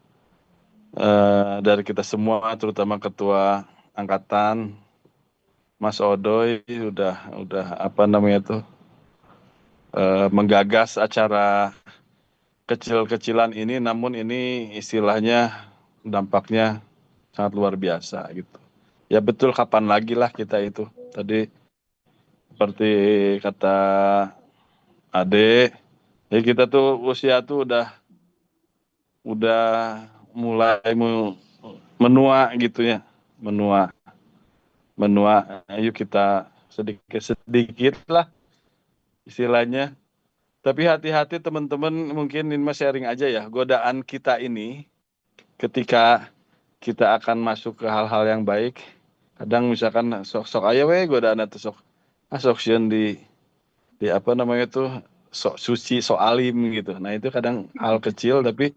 dari kita semua, terutama Ketua Angkatan Mas Odoy udah apa namanya tuh menggagas acara kecil-kecilan ini, namun ini istilahnya dampaknya sangat luar biasa gitu. Ya betul, kapan lagi lah kita itu. Tadi seperti kata Ade, ya kita tuh usia tuh udah mulai menua gitu ya, menua. Ayo kita sedikit lah istilahnya. Tapi hati-hati teman-teman, mungkin ini mas sharing aja ya, godaan kita ini ketika kita akan masuk ke hal-hal yang baik, kadang misalkan sok-sok aja godaan atau sok sieun di apa namanya tuh sok suci, sok alim gitu. Nah itu kadang hal kecil, tapi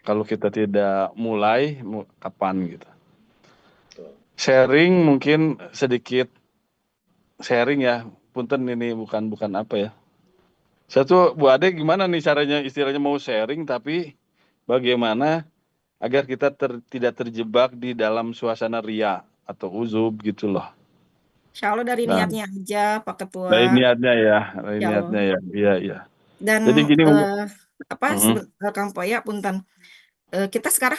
kalau kita tidak mulai, kapan gitu. Sharing mungkin sedikit sharing ya, punten ini bukan apa ya. Saya tuh Bu Ade gimana nih caranya istilahnya mau sharing, tapi bagaimana agar kita tidak terjebak di dalam suasana ria atau uzub gitu loh. Insya Allah dari Nah, niatnya aja Pak Ketua. dari niatnya ya, Ya Allah. iya. Dan Jadi gini, apa Kang Poya punten. Kita sekarang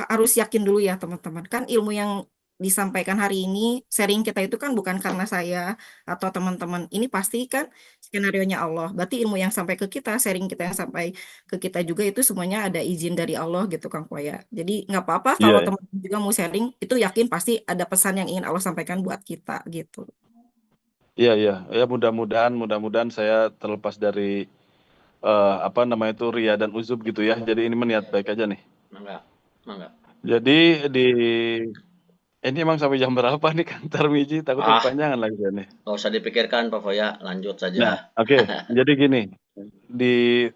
harus yakin dulu ya teman-teman. Kan ilmu yang disampaikan hari ini, sharing kita itu kan bukan karena saya atau teman-teman. Ini pasti kan skenarionya Allah. Berarti ilmu yang sampai ke kita, sharing kita yang sampai ke kita juga itu semuanya ada izin dari Allah gitu Kang Poya. Jadi nggak apa-apa kalau iya, teman-teman juga mau sharing, itu yakin pasti ada pesan yang ingin Allah sampaikan buat kita gitu. iya, ya mudah-mudahan saya terlepas dari apa namanya itu ria dan uzub gitu ya. Jadi ini meniat baik aja nih. Mangga. Jadi ini emang sampai jam berapa nih Kang Tarmizi? Takutnya kepanjangan lagi ya nih. Nggak usah dipikirkan Pak Foya, lanjut saja. Nah, oke. Jadi gini, di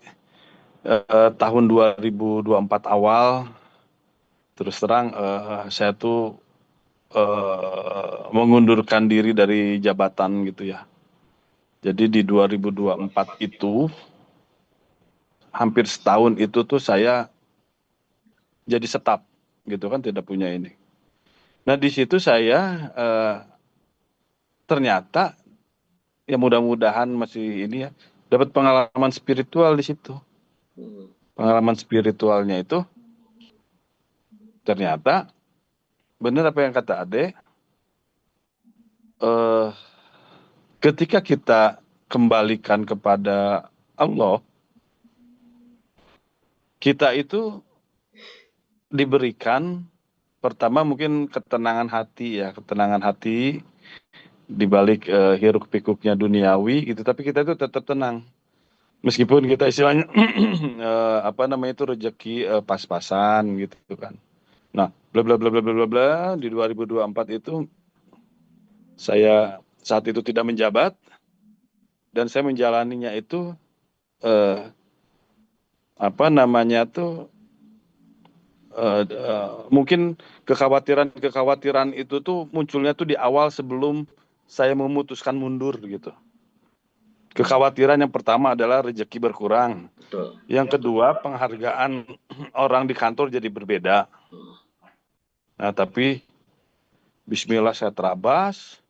tahun 2024 awal, terus terang saya tuh mengundurkan diri dari jabatan gitu ya. Jadi di 2024 itu, hampir setahun itu tuh saya jadi staf gitu kan, tidak punya ini. Nah di situ saya ternyata ya mudah-mudahan masih ini ya, dapat pengalaman spiritual di situ. Pengalaman spiritualnya itu ternyata benar apa yang kata Ade, ketika kita kembalikan kepada Allah, kita itu diberikan pertama mungkin ketenangan hati ya, ketenangan hati, di balik hiruk pikuknya duniawi gitu, tapi kita itu tetap tenang. Meskipun kita istilahnya apa namanya itu rezeki pas-pasan gitu kan. Nah, bla bla bla bla bla bla bla di 2024 itu saya saat itu tidak menjabat dan saya menjalaninya itu eh, apa namanya tuh mungkin kekhawatiran itu tuh munculnya tuh di awal sebelum saya memutuskan mundur gitu. Kekhawatiran yang pertama adalah rezeki berkurang. Betul. Yang kedua, penghargaan orang di kantor jadi berbeda. Nah, tapi bismillah saya terabas.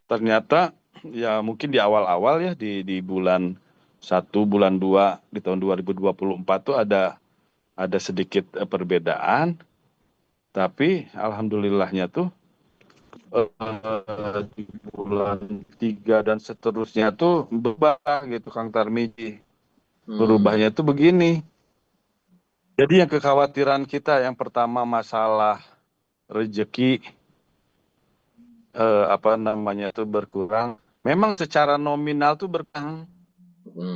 Ternyata ya mungkin di awal-awal ya di bulan 1, bulan 2 di tahun 2024 tuh ada sedikit perbedaan, tapi alhamdulillahnya tuh di bulan 3 dan seterusnya tuh berubah gitu Kang Tarmiji. Berubahnya tuh begini. Jadi yang kekhawatiran kita yang pertama masalah rezeki apa namanya itu berkurang. Memang secara nominal tuh berkurang,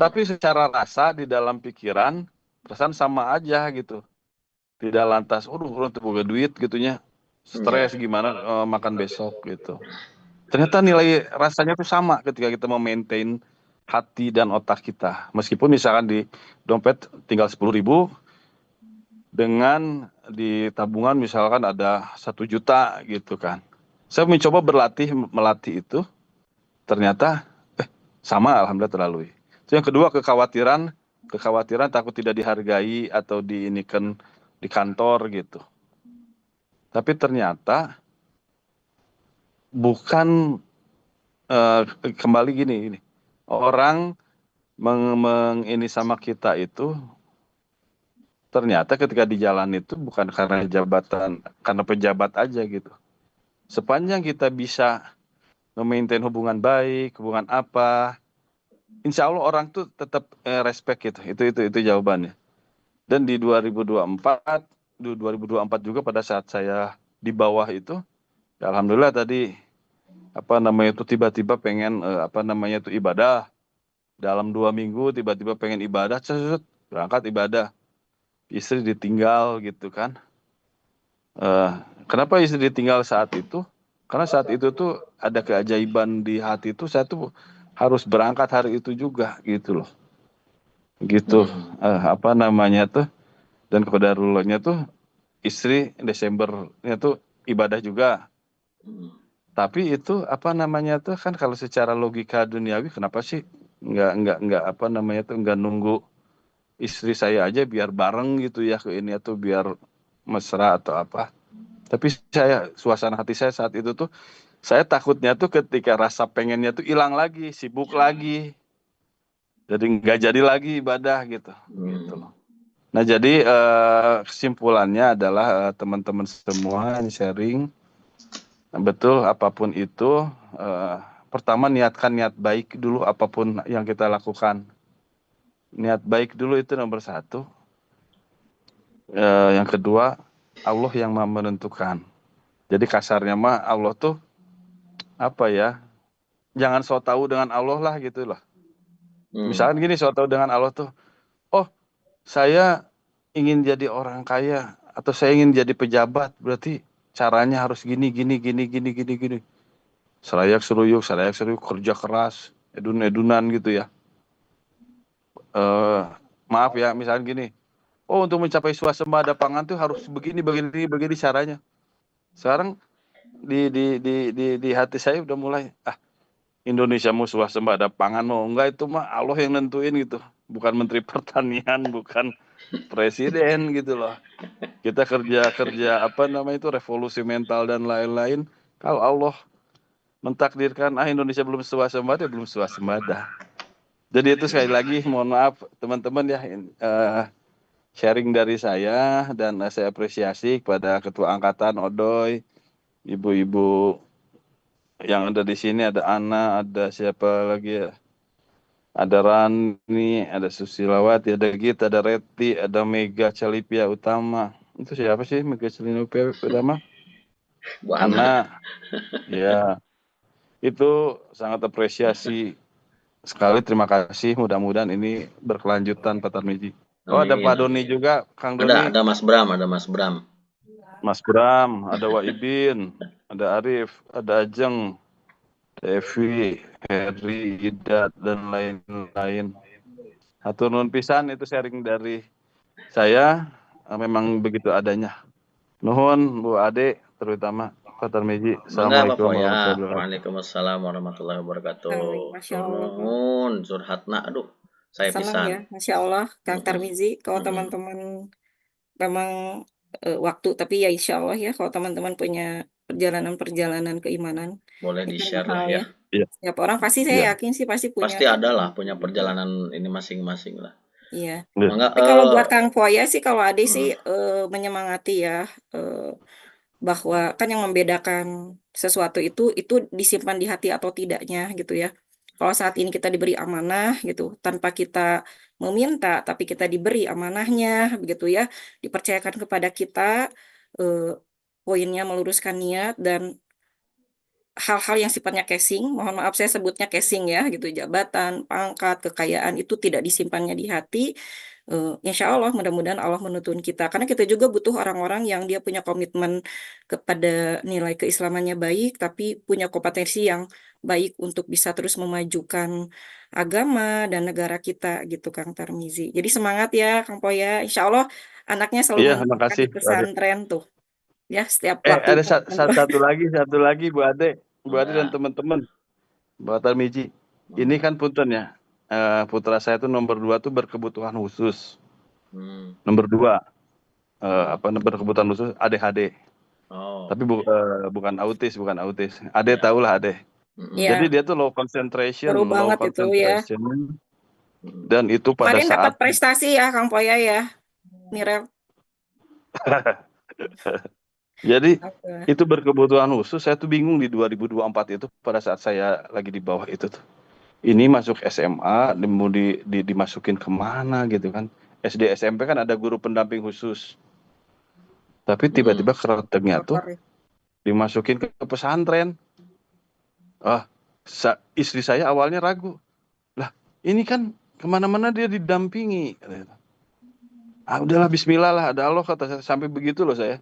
tapi secara rasa di dalam pikiran perasaan sama aja gitu. Tidak lantas, untuk buka duit gitunya, stres gimana makan besok gitu. Ternyata nilai rasanya tuh sama ketika kita memaintain hati dan otak kita. Meskipun misalkan di dompet tinggal 10.000, dengan di tabungan misalkan ada 1 juta gitu kan. Saya mencoba melatih itu, ternyata sama alhamdulillah terlalui. Itu yang kedua, kekhawatiran takut tidak dihargai atau diinikan di kantor gitu. Tapi ternyata bukan kembali gini. Orang ini sama kita itu ternyata ketika di jalan itu bukan karena jabatan, karena pejabat aja gitu. Sepanjang kita bisa memaintain hubungan baik, hubungan apa, insya Allah orang tuh tetap respect gitu. Itu jawabannya. Dan di 2024 juga pada saat saya di bawah itu, ya alhamdulillah tadi apa namanya itu tiba-tiba pengen apa namanya itu ibadah. Dalam 2 minggu tiba-tiba pengen ibadah, berangkat ibadah. Istri ditinggal gitu kan. Kenapa istri ditinggal saat itu? Karena saat itu tuh ada keajaiban di hati itu, saya tuh harus berangkat hari itu juga gitu loh. Gitu. Apa namanya tuh, dan qadarulahnya tuh istri Desembernya tuh ibadah juga. Tapi itu apa namanya tuh kan kalau secara logika duniawi kenapa sih nggak apa namanya tuh nggak nunggu istri saya aja biar bareng gitu ya ke ini atau biar mesra atau apa. Tapi suasana hati saya saat itu tuh, saya takutnya tuh ketika rasa pengennya tuh hilang lagi, sibuk lagi. Jadi nggak jadi lagi ibadah gitu. Gitu loh. Nah jadi kesimpulannya adalah teman-teman semua yang sharing, betul apapun itu, pertama niatkan niat baik dulu apapun yang kita lakukan. Niat baik dulu itu nomor 1. Yang kedua, Allah yang menentukan. Jadi kasarnya mah Allah tuh apa ya? Jangan so tahu dengan Allah lah gitu loh. Misalkan gini, so tahu dengan Allah tuh, oh saya ingin jadi orang kaya atau saya ingin jadi pejabat, berarti caranya harus gini. Serayak seruyuk kerja keras, edun-edunan gitu ya. Maaf ya, misalkan gini, oh untuk mencapai swasembada pangan tuh harus begini caranya. Sekarang di hati saya udah mulai Indonesia mau swasembada pangan mau enggak itu mah Allah yang nentuin gitu, bukan Menteri Pertanian, bukan presiden gitu loh. Kita kerja apa namanya itu revolusi mental dan lain-lain. Kalau Allah mentakdirkan Indonesia belum swasembada. Jadi itu sekali lagi mohon maaf teman-teman ya, sharing dari saya, dan saya apresiasi kepada Ketua Angkatan Odoy, ibu-ibu yang ada di sini, ada Ana, ada siapa lagi ya? Ada Rani, ada Susilawati, ada Gita, ada Reti, ada Mega Calipia Utama. Itu siapa sih Mega Calipia Utama? Bu Ana. karena ya itu sangat apresiasi sekali. Terima kasih, mudah-mudahan ini berkelanjutan Pak Tarmizi. Oh, ada Amin, Pak Doni amin. juga, Kang Doni, Ada Mas Bram, ada Mas Bram. Mas Bram, ada Waibin, ada Arif, ada Ajeng, Devi, Heri, Idat, dan lain-lain. Hatur nuhun pisan, itu sharing dari saya. Memang begitu adanya. Nuhun Bu Ade, terutama Pak Tarmizi. Mangga Pak Assalamualaikum Foya. warahmatullahi wabarakatuh. Waalaikumsalam warahmatullahi wabarakatuh. Masya Tur Allah. nuhun curhatna, aduh, saya Senang ya, pisan. Masya Allah, Kang Mm-mm, Tarmizi. Kalau mm-mm. teman-teman memang waktu, tapi ya insya Allah ya, kalau teman-teman punya perjalanan-perjalanan keimanan Boleh yang di-share lah mahal ya. ya. Iya, Setiap orang pasti iya, saya yakin sih pasti punya Pasti ada lah, punya gitu ya. perjalanan ini masing-masing lah. Iya. iya. Mangga, Tapi kalau buat Kang Poya sih, kalau Ade sih mm-mm, menyemangati ya, bahwa kan yang membedakan sesuatu itu disimpan di hati atau tidaknya gitu ya. Kalau saat ini kita diberi amanah gitu, tanpa kita meminta, tapi kita diberi amanahnya begitu ya, dipercayakan kepada kita, poinnya meluruskan niat dan hal-hal yang sifatnya casing, mohon maaf saya sebutnya casing ya, gitu, jabatan, pangkat, kekayaan itu tidak disimpannya di hati. Insya Allah, mudah-mudahan Allah menuntun kita. Karena kita juga butuh orang-orang yang dia punya komitmen kepada nilai keislamannya baik, tapi punya kompetensi yang baik untuk bisa terus memajukan agama dan negara kita, gitu, Kang Tarmizi. Jadi semangat ya, Kang Poya. Insya Allah anaknya selalu Iya, terima mendoakan kasih, di Bu Ade. pesantren tuh, ya, setiap waktu. Ada satu lagi Bu Ade dan mangga. teman-teman, Bu Tarmizi. Ini Mangga. kan punten ya, putra saya tuh nomor 2 tuh berkebutuhan khusus. Hmm. Nomor 2 berkebutuhan khusus ADHD. Oh, Tapi bukan autis. Ade ya. tahulah Ade. Mm-mm, Ya, Jadi dia tuh seru low banget itu ya. concentration, mm-mm. dan itu pada Kemarin dapat saat prestasi ya, Kang Poya ya, Mirel. jadi Oke. itu berkebutuhan khusus. Saya tuh bingung di 2024 itu pada saat saya lagi di bawah itu tuh. Ini masuk SMA, mau dimasukin kemana gitu kan. SD SMP kan ada guru pendamping khusus. Tapi tiba-tiba keretengnya tuh Lapor ya. dimasukin ke pesantren. Istri saya awalnya ragu. Lah, ini kan kemana-mana dia didampingi. Udahlah bismillah lah, ada Allah, kata saya. Sampai begitu loh saya.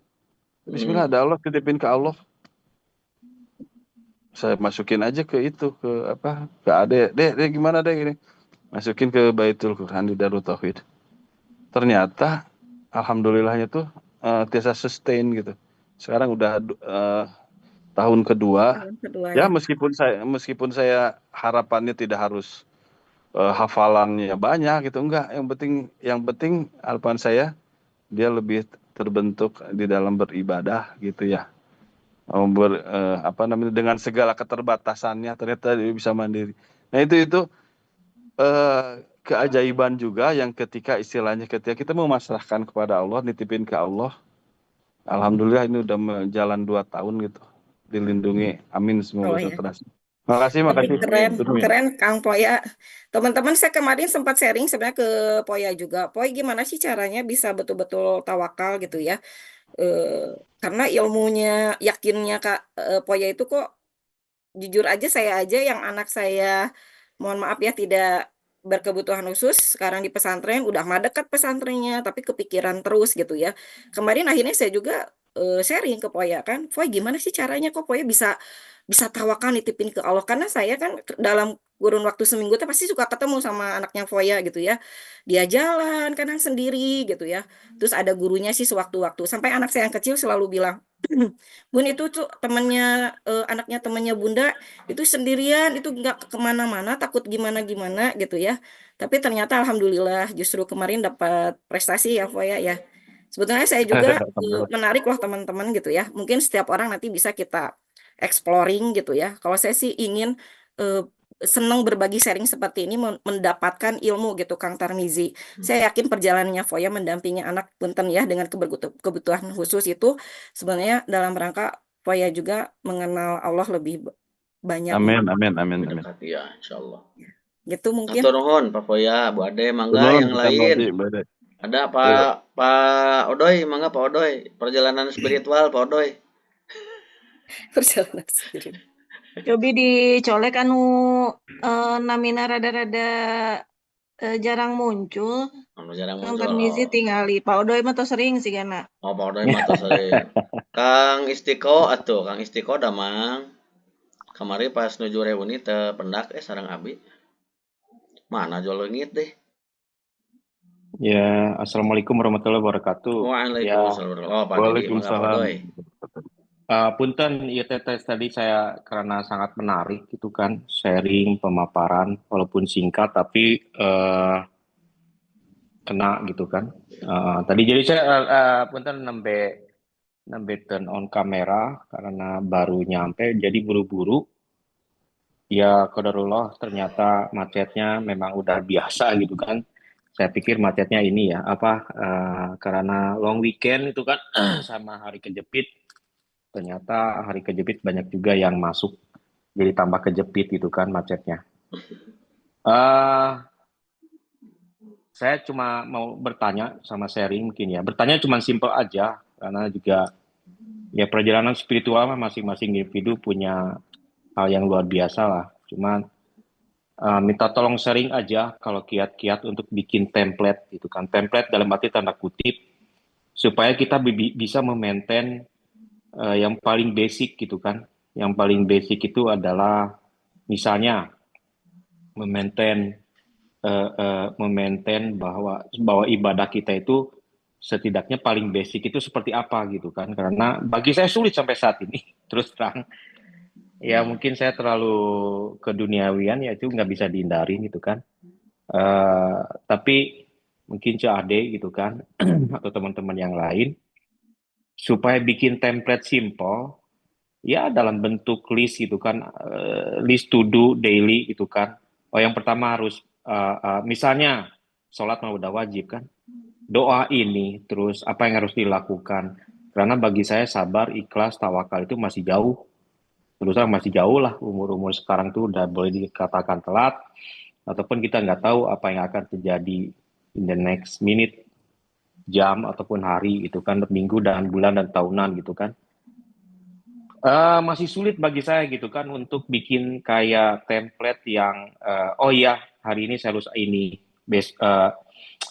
Bismillah, ada Allah, titipin ke Allah. Saya masukin aja ke Ade. Deh gimana deh gini. Masukin ke Baitul Quran di Darut Tauhid. Ternyata alhamdulillahnya tuh bisa sustain gitu. Sekarang udah tahun kedua. Tahun kedua Ya ya. meskipun saya harapannya tidak harus hafalannya banyak gitu, enggak. Yang penting harapan saya dia lebih terbentuk di dalam beribadah gitu ya. Dengan segala keterbatasannya ternyata dia bisa mandiri. Nah itu keajaiban juga yang ketika kita memasrahkan kepada Allah, nitipin ke Allah. Alhamdulillah ini udah jalan 2 tahun gitu. Dilindungi. Amin, Oh semoga ya. terus. Makasih. Tapi keren, Tuduh. keren Kang Poya. Teman-teman saya kemarin sempat sharing sebenarnya ke Poya juga. Poy gimana sih caranya bisa betul-betul tawakal gitu ya? Karena ilmunya, yakinnya Kak Poya itu kok jujur aja saya aja yang anak saya, mohon maaf ya, tidak berkebutuhan khusus, sekarang di pesantren, udah mah dekat pesantrennya, tapi kepikiran terus gitu ya. Kemarin akhirnya saya juga sharing ke Poya kan, Poy gimana sih caranya kok Poya bisa bisa tawakal nitipin ke Allah, karena saya kan dalam kurun waktu seminggu tuh pasti suka ketemu sama anaknya Poya gitu ya. Dia jalan kadang sendiri gitu ya. Terus ada gurunya sih sewaktu-waktu. Sampai anak saya yang kecil selalu bilang, Bun itu tuh temannya anaknya temannya Bunda itu sendirian itu nggak kemana-mana takut gimana-gimana gitu ya. Tapi ternyata alhamdulillah justru kemarin dapat prestasi ya Foya ya. Sebetulnya saya juga menarik loh teman-teman gitu ya. Mungkin setiap orang nanti bisa kita exploring gitu ya. Kalau saya sih ingin senang berbagi sharing seperti ini mendapatkan ilmu gitu Kang Tarmizi. Saya yakin perjalanannya Foya mendampingi anak punten ya dengan kebutuhan khusus itu sebenarnya dalam rangka Foya juga mengenal Allah lebih banyak nih. Amin. Dekat ya, insya Allah. Gitu mungkin. Atur nuhun Pak Foya, Bu Ade, mangga Turun, yang lain. Badai. Ada Ayo. Pak Odoy, mangga Pak Odoy. Perjalanan spiritual Pak Odoy. Perjalanan sendiri. Cobi dicolek anu namina rada-rada jarang muncul. Anu jarang Kang muncul. Tarmizi tingali. Pak Odoy mah teu sering sih gana. Oh, Pak Odoy mah teu sering. Kang Istiko atuh, Kang Istiko damang. Kamari pas nuju reuni teu pendak sareng Abi. Mana jolengit deh. Ya, Assalamualaikum warahmatullahi wabarakatuh. Ya, Waalaikumsalam. Oh, Pak Didi, mangga Pak Waalaikumsalam. Odoy. Punten, ya tadi saya karena sangat menarik gitu kan, sharing pemaparan walaupun singkat tapi kena gitu kan. Tadi jadi saya punten nembe turn on kamera karena baru nyampe jadi buru-buru. Ya qadarullah ternyata macetnya memang udah biasa gitu kan. Saya pikir macetnya ini ya karena long weekend itu kan sama hari kejepit. Ternyata hari kejepit banyak juga yang masuk, jadi tambah kejepit gitu kan macetnya. Saya cuma mau bertanya sama sharing mungkin ya. Bertanya cuma simple aja karena juga ya perjalanan spiritual masing-masing individu punya hal yang luar biasa lah. Cuman minta tolong sharing aja kalau kiat-kiat untuk bikin template gitu kan. Template dalam arti tanda kutip supaya kita bisa memaintain yang paling basic gitu kan. Yang paling basic itu adalah misalnya memaintain bahwa ibadah kita itu setidaknya paling basic itu seperti apa gitu kan. Karena bagi saya sulit sampai saat ini terus terang. Ya mungkin saya terlalu keduniawian ya itu nggak bisa dihindari gitu kan. Tapi mungkin Ade gitu kan atau teman-teman yang lain supaya bikin template simple ya dalam bentuk list gitu kan, list to do daily gitu kan. Oh yang pertama harus misalnya sholat mah udah wajib kan, doa ini terus apa yang harus dilakukan. Karena bagi saya sabar, ikhlas, tawakal itu masih jauh. Terus terang masih jauh lah, umur-umur sekarang tuh udah boleh dikatakan telat ataupun kita nggak tahu apa yang akan terjadi in the next minute, jam ataupun hari gitu kan, minggu dan bulan dan tahunan gitu kan. Masih sulit bagi saya gitu kan untuk bikin kayak template yang oh iya hari ini saya harus ini,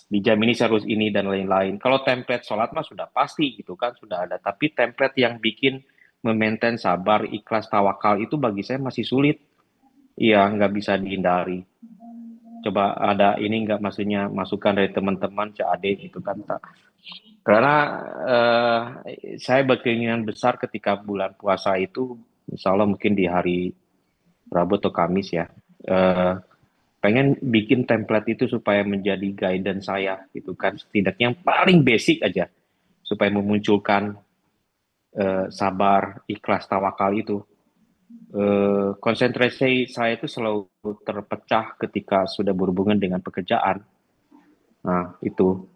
di jam ini saya harus ini dan lain-lain. Kalau template sholat mah sudah pasti gitu kan sudah ada. Tapi template yang bikin memaintain sabar, ikhlas, tawakal itu bagi saya masih sulit. Iya nggak bisa dihindari. Coba ada ini nggak maksudnya masukan dari teman-teman Ade gitu kan tak? Karena saya berkeinginan besar ketika bulan puasa itu, insya Allah mungkin di hari Rabu atau Kamis ya, pengen bikin template itu supaya menjadi guidance saya gitu kan, setidaknya yang paling basic aja, supaya memunculkan sabar, ikhlas, tawakal itu. Konsentrasi saya itu selalu terpecah ketika sudah berhubungan dengan pekerjaan. Nah itu.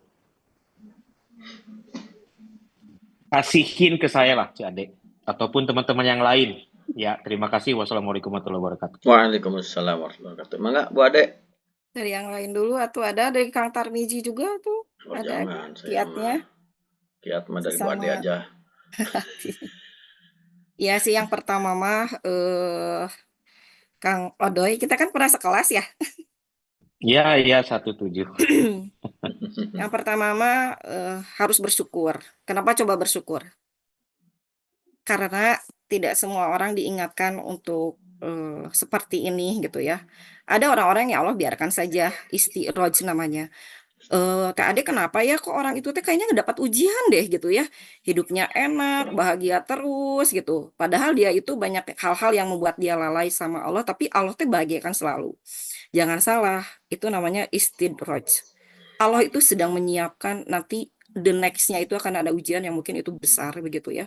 Kasihin ke saya lah, Ade, ataupun teman-teman yang lain. Ya, terima kasih. Wassalamualaikum warahmatullahi wabarakatuh. Waalaikumsalam warahmatullahi wabarakatuh. Mangga Bu Ade. Dari yang lain dulu atau ada dari Kang Tarmizi juga tuh Oh, ada jangan, saya kiatnya mah kiat mah dari Bu Ade sesama. aja. Ya sih yang pertama mah Kang Odoy, kita kan pernah sekelas ya. Iya, 17. Yang pertama mah harus bersyukur. Kenapa coba bersyukur? Karena tidak semua orang diingatkan untuk seperti ini gitu ya. Ada orang-orang yang Allah biarkan saja istiroj namanya. Kak Ade kenapa ya kok orang itu teh kayaknya ngedapat ujian deh gitu ya. Hidupnya enak, bahagia terus gitu. Padahal dia itu banyak hal-hal yang membuat dia lalai sama Allah, tapi Allah teh bahagiakan selalu. Jangan salah, itu namanya istidraj. Allah itu sedang menyiapkan nanti the next-nya itu akan ada ujian yang mungkin itu besar begitu ya.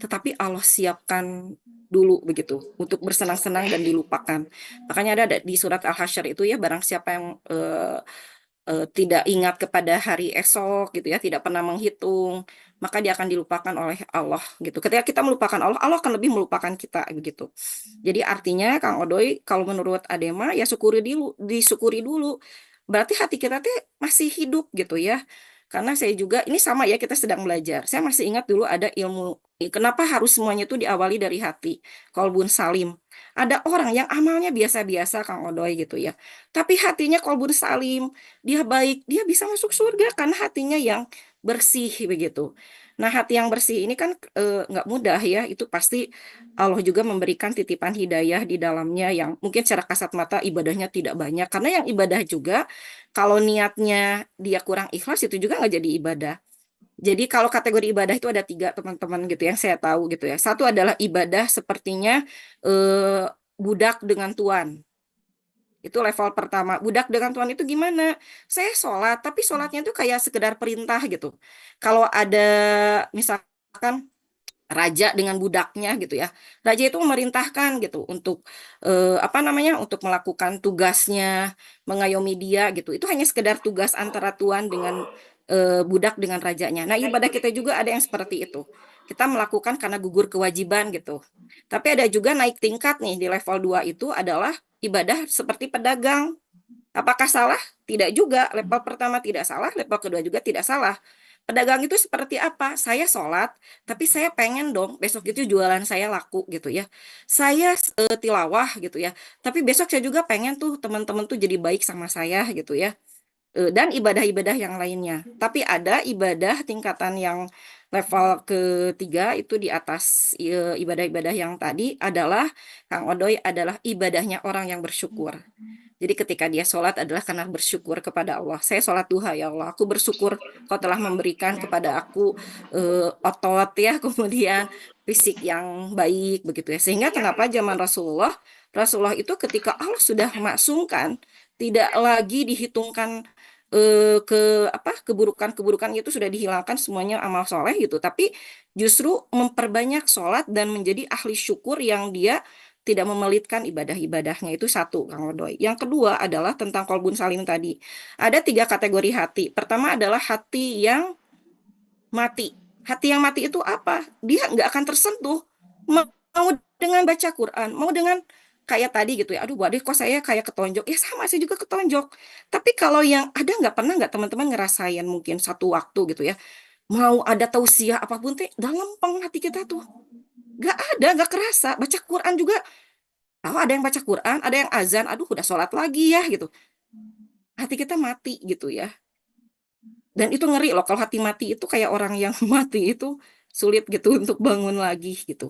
Tetapi Allah siapkan dulu begitu untuk bersenang-senang dan dilupakan. Makanya ada di surat Al-Hasyr itu ya, barang siapa yang tidak ingat kepada hari esok gitu ya, tidak pernah menghitung, maka dia akan dilupakan oleh Allah gitu. Ketika kita melupakan Allah, Allah akan lebih melupakan kita begitu. Jadi artinya Kang Odoy, kalau menurut Adema ya disyukuri dulu. Berarti hati kita tuh masih hidup gitu ya. Karena saya juga ini sama ya, kita sedang belajar. Saya masih ingat dulu ada ilmu Kenapa harus semuanya itu diawali dari hati? Kolbun salim. Ada orang yang amalnya biasa-biasa, Kang Odoy gitu ya. Tapi hatinya kolbun salim, dia baik, dia bisa masuk surga karena hatinya yang bersih begitu. Nah, hati yang bersih ini kan nggak mudah ya. Itu pasti Allah juga memberikan titipan hidayah di dalamnya yang mungkin secara kasat mata ibadahnya tidak banyak. Karena yang ibadah juga, kalau niatnya dia kurang ikhlas itu juga nggak jadi ibadah. Jadi kalau kategori ibadah itu ada 3 teman-teman gitu yang saya tahu gitu ya. Satu adalah ibadah sepertinya budak dengan tuan. Itu level pertama. Budak dengan tuan itu gimana? Saya sholat, tapi sholatnya itu kayak sekedar perintah gitu. Kalau ada misalkan raja dengan budaknya gitu ya. Raja itu memerintahkan gitu untuk apa namanya? Untuk melakukan tugasnya, mengayomi dia gitu. Itu hanya sekedar tugas antara tuan dengan budak dengan rajanya. Nah, ibadah kita juga ada yang seperti itu. Kita melakukan karena gugur kewajiban gitu. Tapi ada juga naik tingkat nih di level 2 itu adalah ibadah seperti pedagang. Apakah salah? Tidak juga. Level pertama tidak salah, level kedua juga tidak salah. Pedagang itu seperti apa? Saya sholat, tapi saya pengen dong besok itu jualan saya laku gitu ya. Saya tilawah gitu ya. Tapi besok saya juga pengen tuh teman-teman tuh jadi baik sama saya gitu ya. Dan ibadah-ibadah yang lainnya. Tapi ada ibadah tingkatan yang level ketiga itu di atas ibadah-ibadah yang tadi adalah Kang Odoy adalah ibadahnya orang yang bersyukur. Jadi ketika dia sholat adalah karena bersyukur kepada Allah. Saya sholat duha ya Allah. Aku bersyukur Kau telah memberikan kepada aku otot ya, kemudian fisik yang baik begitu ya. Sehingga kenapa zaman Rasulullah itu ketika Allah sudah maksumkan, tidak lagi dihitungkan ke apa keburukan-keburukan itu sudah dihilangkan semuanya amal soleh gitu. Tapi justru memperbanyak sholat dan menjadi ahli syukur yang dia tidak memelitkan ibadah-ibadahnya itu satu, Kang Odoy. Yang kedua adalah tentang kolbun salim tadi. Ada 3 kategori hati. Pertama adalah hati yang mati. Hati yang mati itu apa? Dia nggak akan tersentuh. Mau dengan baca Quran, mau dengan kayak tadi gitu ya. Aduh, waduh kok saya kayak ketonjok. Ya sama, saya juga ketonjok. Tapi kalau yang ada pernah nggak teman-teman ngerasain mungkin satu waktu gitu ya. Mau ada tausiah apapun teh, udah lempeng hati kita tuh. Nggak ada, nggak kerasa. Baca Quran juga tahu ada yang baca Quran, ada yang azan, aduh udah sholat lagi ya gitu. Hati kita mati gitu ya. Dan itu ngeri loh, kalau hati mati itu kayak orang yang mati itu sulit gitu untuk bangun lagi gitu.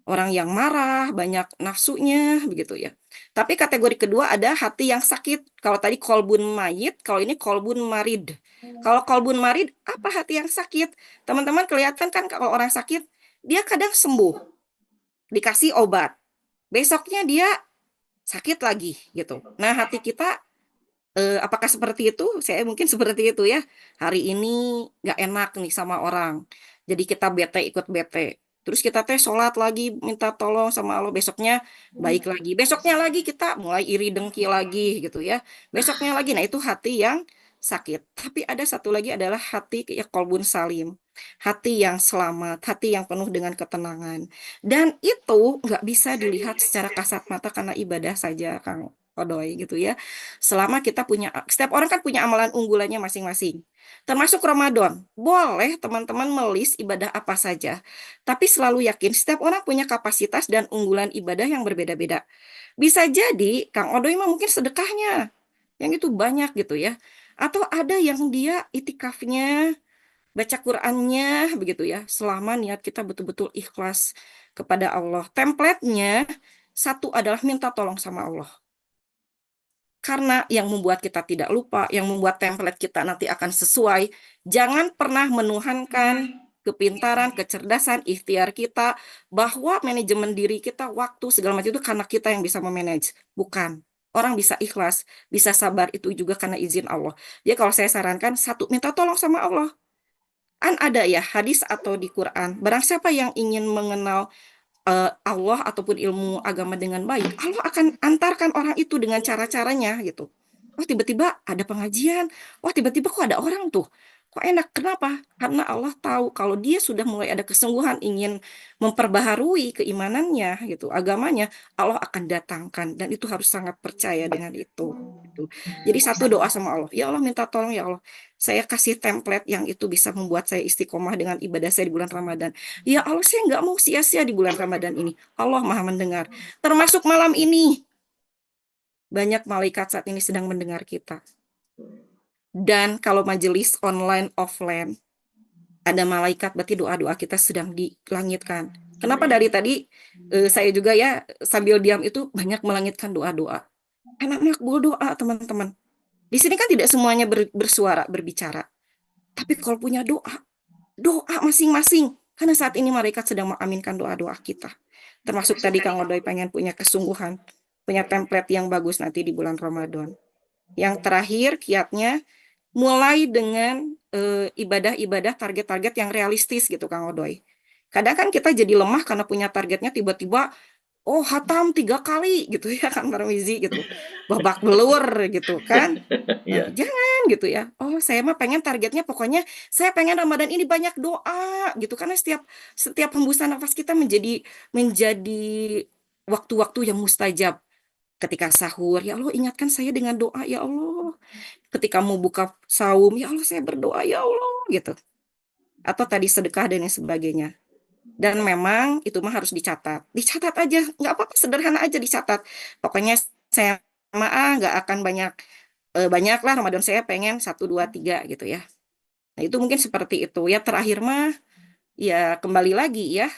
Orang yang marah, banyak nafsunya begitu ya. Tapi kategori kedua ada hati yang sakit. Kalau tadi kolbun mayit, kalau ini kolbun marid. Kalau kolbun marid, apa hati yang sakit? Teman-teman kelihatan kan kalau orang sakit, dia kadang sembuh, dikasih obat. Besoknya dia sakit lagi gitu. Nah, hati kita apakah seperti itu? Saya mungkin seperti itu ya. Hari ini nggak enak nih sama orang. Jadi kita bete ikut bete. Terus kita teh sholat lagi minta tolong sama Allah. Besoknya baik lagi. Besoknya lagi kita mulai iri dengki lagi gitu ya. Besoknya lagi. Nah itu hati yang sakit. Tapi ada satu lagi adalah hati ya kolbun salim. Hati yang selamat. Hati yang penuh dengan ketenangan. Dan itu nggak bisa dilihat secara kasat mata karena ibadah saja, Kang Odoy gitu ya. Selama kita punya, setiap orang kan punya amalan unggulannya masing-masing. Termasuk Ramadan. Boleh teman-teman melis ibadah apa saja. Tapi selalu yakin setiap orang punya kapasitas dan unggulan ibadah yang berbeda-beda. Bisa jadi Kang Odoy mah mungkin sedekahnya. Yang itu banyak gitu ya. Atau ada yang dia itikafnya, baca Qur'annya begitu ya. Selama niat kita betul-betul ikhlas kepada Allah. Template-nya satu adalah minta tolong sama Allah. Karena yang membuat kita tidak lupa, yang membuat template kita nanti akan sesuai, jangan pernah menuhankan kepintaran, kecerdasan, ikhtiar kita, bahwa manajemen diri kita, waktu, segala macam itu karena kita yang bisa memanage. Bukan. Orang bisa ikhlas, bisa sabar, itu juga karena izin Allah. Jadi kalau saya sarankan, satu, minta tolong sama Allah. Kan ada ya hadis atau di Quran, barang siapa yang ingin mengenal Allah ataupun ilmu agama dengan baik, Allah akan antarkan orang itu dengan cara-caranya gitu. Oh tiba-tiba ada pengajian, oh tiba-tiba kok ada orang tuh, kok enak, kenapa? Karena Allah tahu kalau dia sudah mulai ada kesungguhan ingin memperbaharui keimanannya gitu, agamanya, Allah akan datangkan dan itu harus sangat percaya dengan itu. gitu. Jadi satu doa sama Allah, ya Allah minta tolong ya Allah, saya kasih template yang itu bisa membuat saya istiqomah dengan ibadah saya di bulan Ramadan. Ya Allah, saya nggak mau sia-sia di bulan Ramadan ini. Allah Maha mendengar. Termasuk malam ini, banyak malaikat saat ini sedang mendengar kita. Dan kalau majelis online offline, ada malaikat, berarti doa-doa kita sedang dilangitkan. Kenapa dari tadi saya juga ya sambil diam itu banyak melangitkan doa-doa. Karena makbul doa, teman-teman. Di sini kan tidak semuanya bersuara, berbicara. Tapi kalau punya doa, doa masing-masing. Karena saat ini malaikat sedang mengaminkan doa-doa kita. Termasuk tadi Kang Odoy pengen punya kesungguhan, punya template yang bagus nanti di bulan Ramadan. Yang terakhir, kiatnya mulai dengan ibadah-ibadah target-target yang realistis gitu Kang Odoy. Kadang kan kita jadi lemah karena punya targetnya tiba-tiba oh hatam 3 kali gitu ya kan Parmizi gitu. Babak belur gitu kan. Iya. Jangan gitu ya. Oh, saya mah pengen targetnya pokoknya saya pengen Ramadan ini banyak doa gitu karena setiap hembusan nafas kita menjadi waktu-waktu yang mustajab. Ketika sahur, ya Allah ingatkan saya dengan doa ya Allah. Ketika mau buka saum, ya Allah saya berdoa ya Allah gitu. Atau tadi sedekah dan lain sebagainya. Dan memang itu mah harus dicatat. Dicatat aja, nggak apa-apa, sederhana aja dicatat. Pokoknya saya mah nggak akan banyak lah Ramadan saya pengen 1, 2, 3 gitu ya. Nah itu mungkin seperti itu. Ya terakhir mah ya kembali lagi ya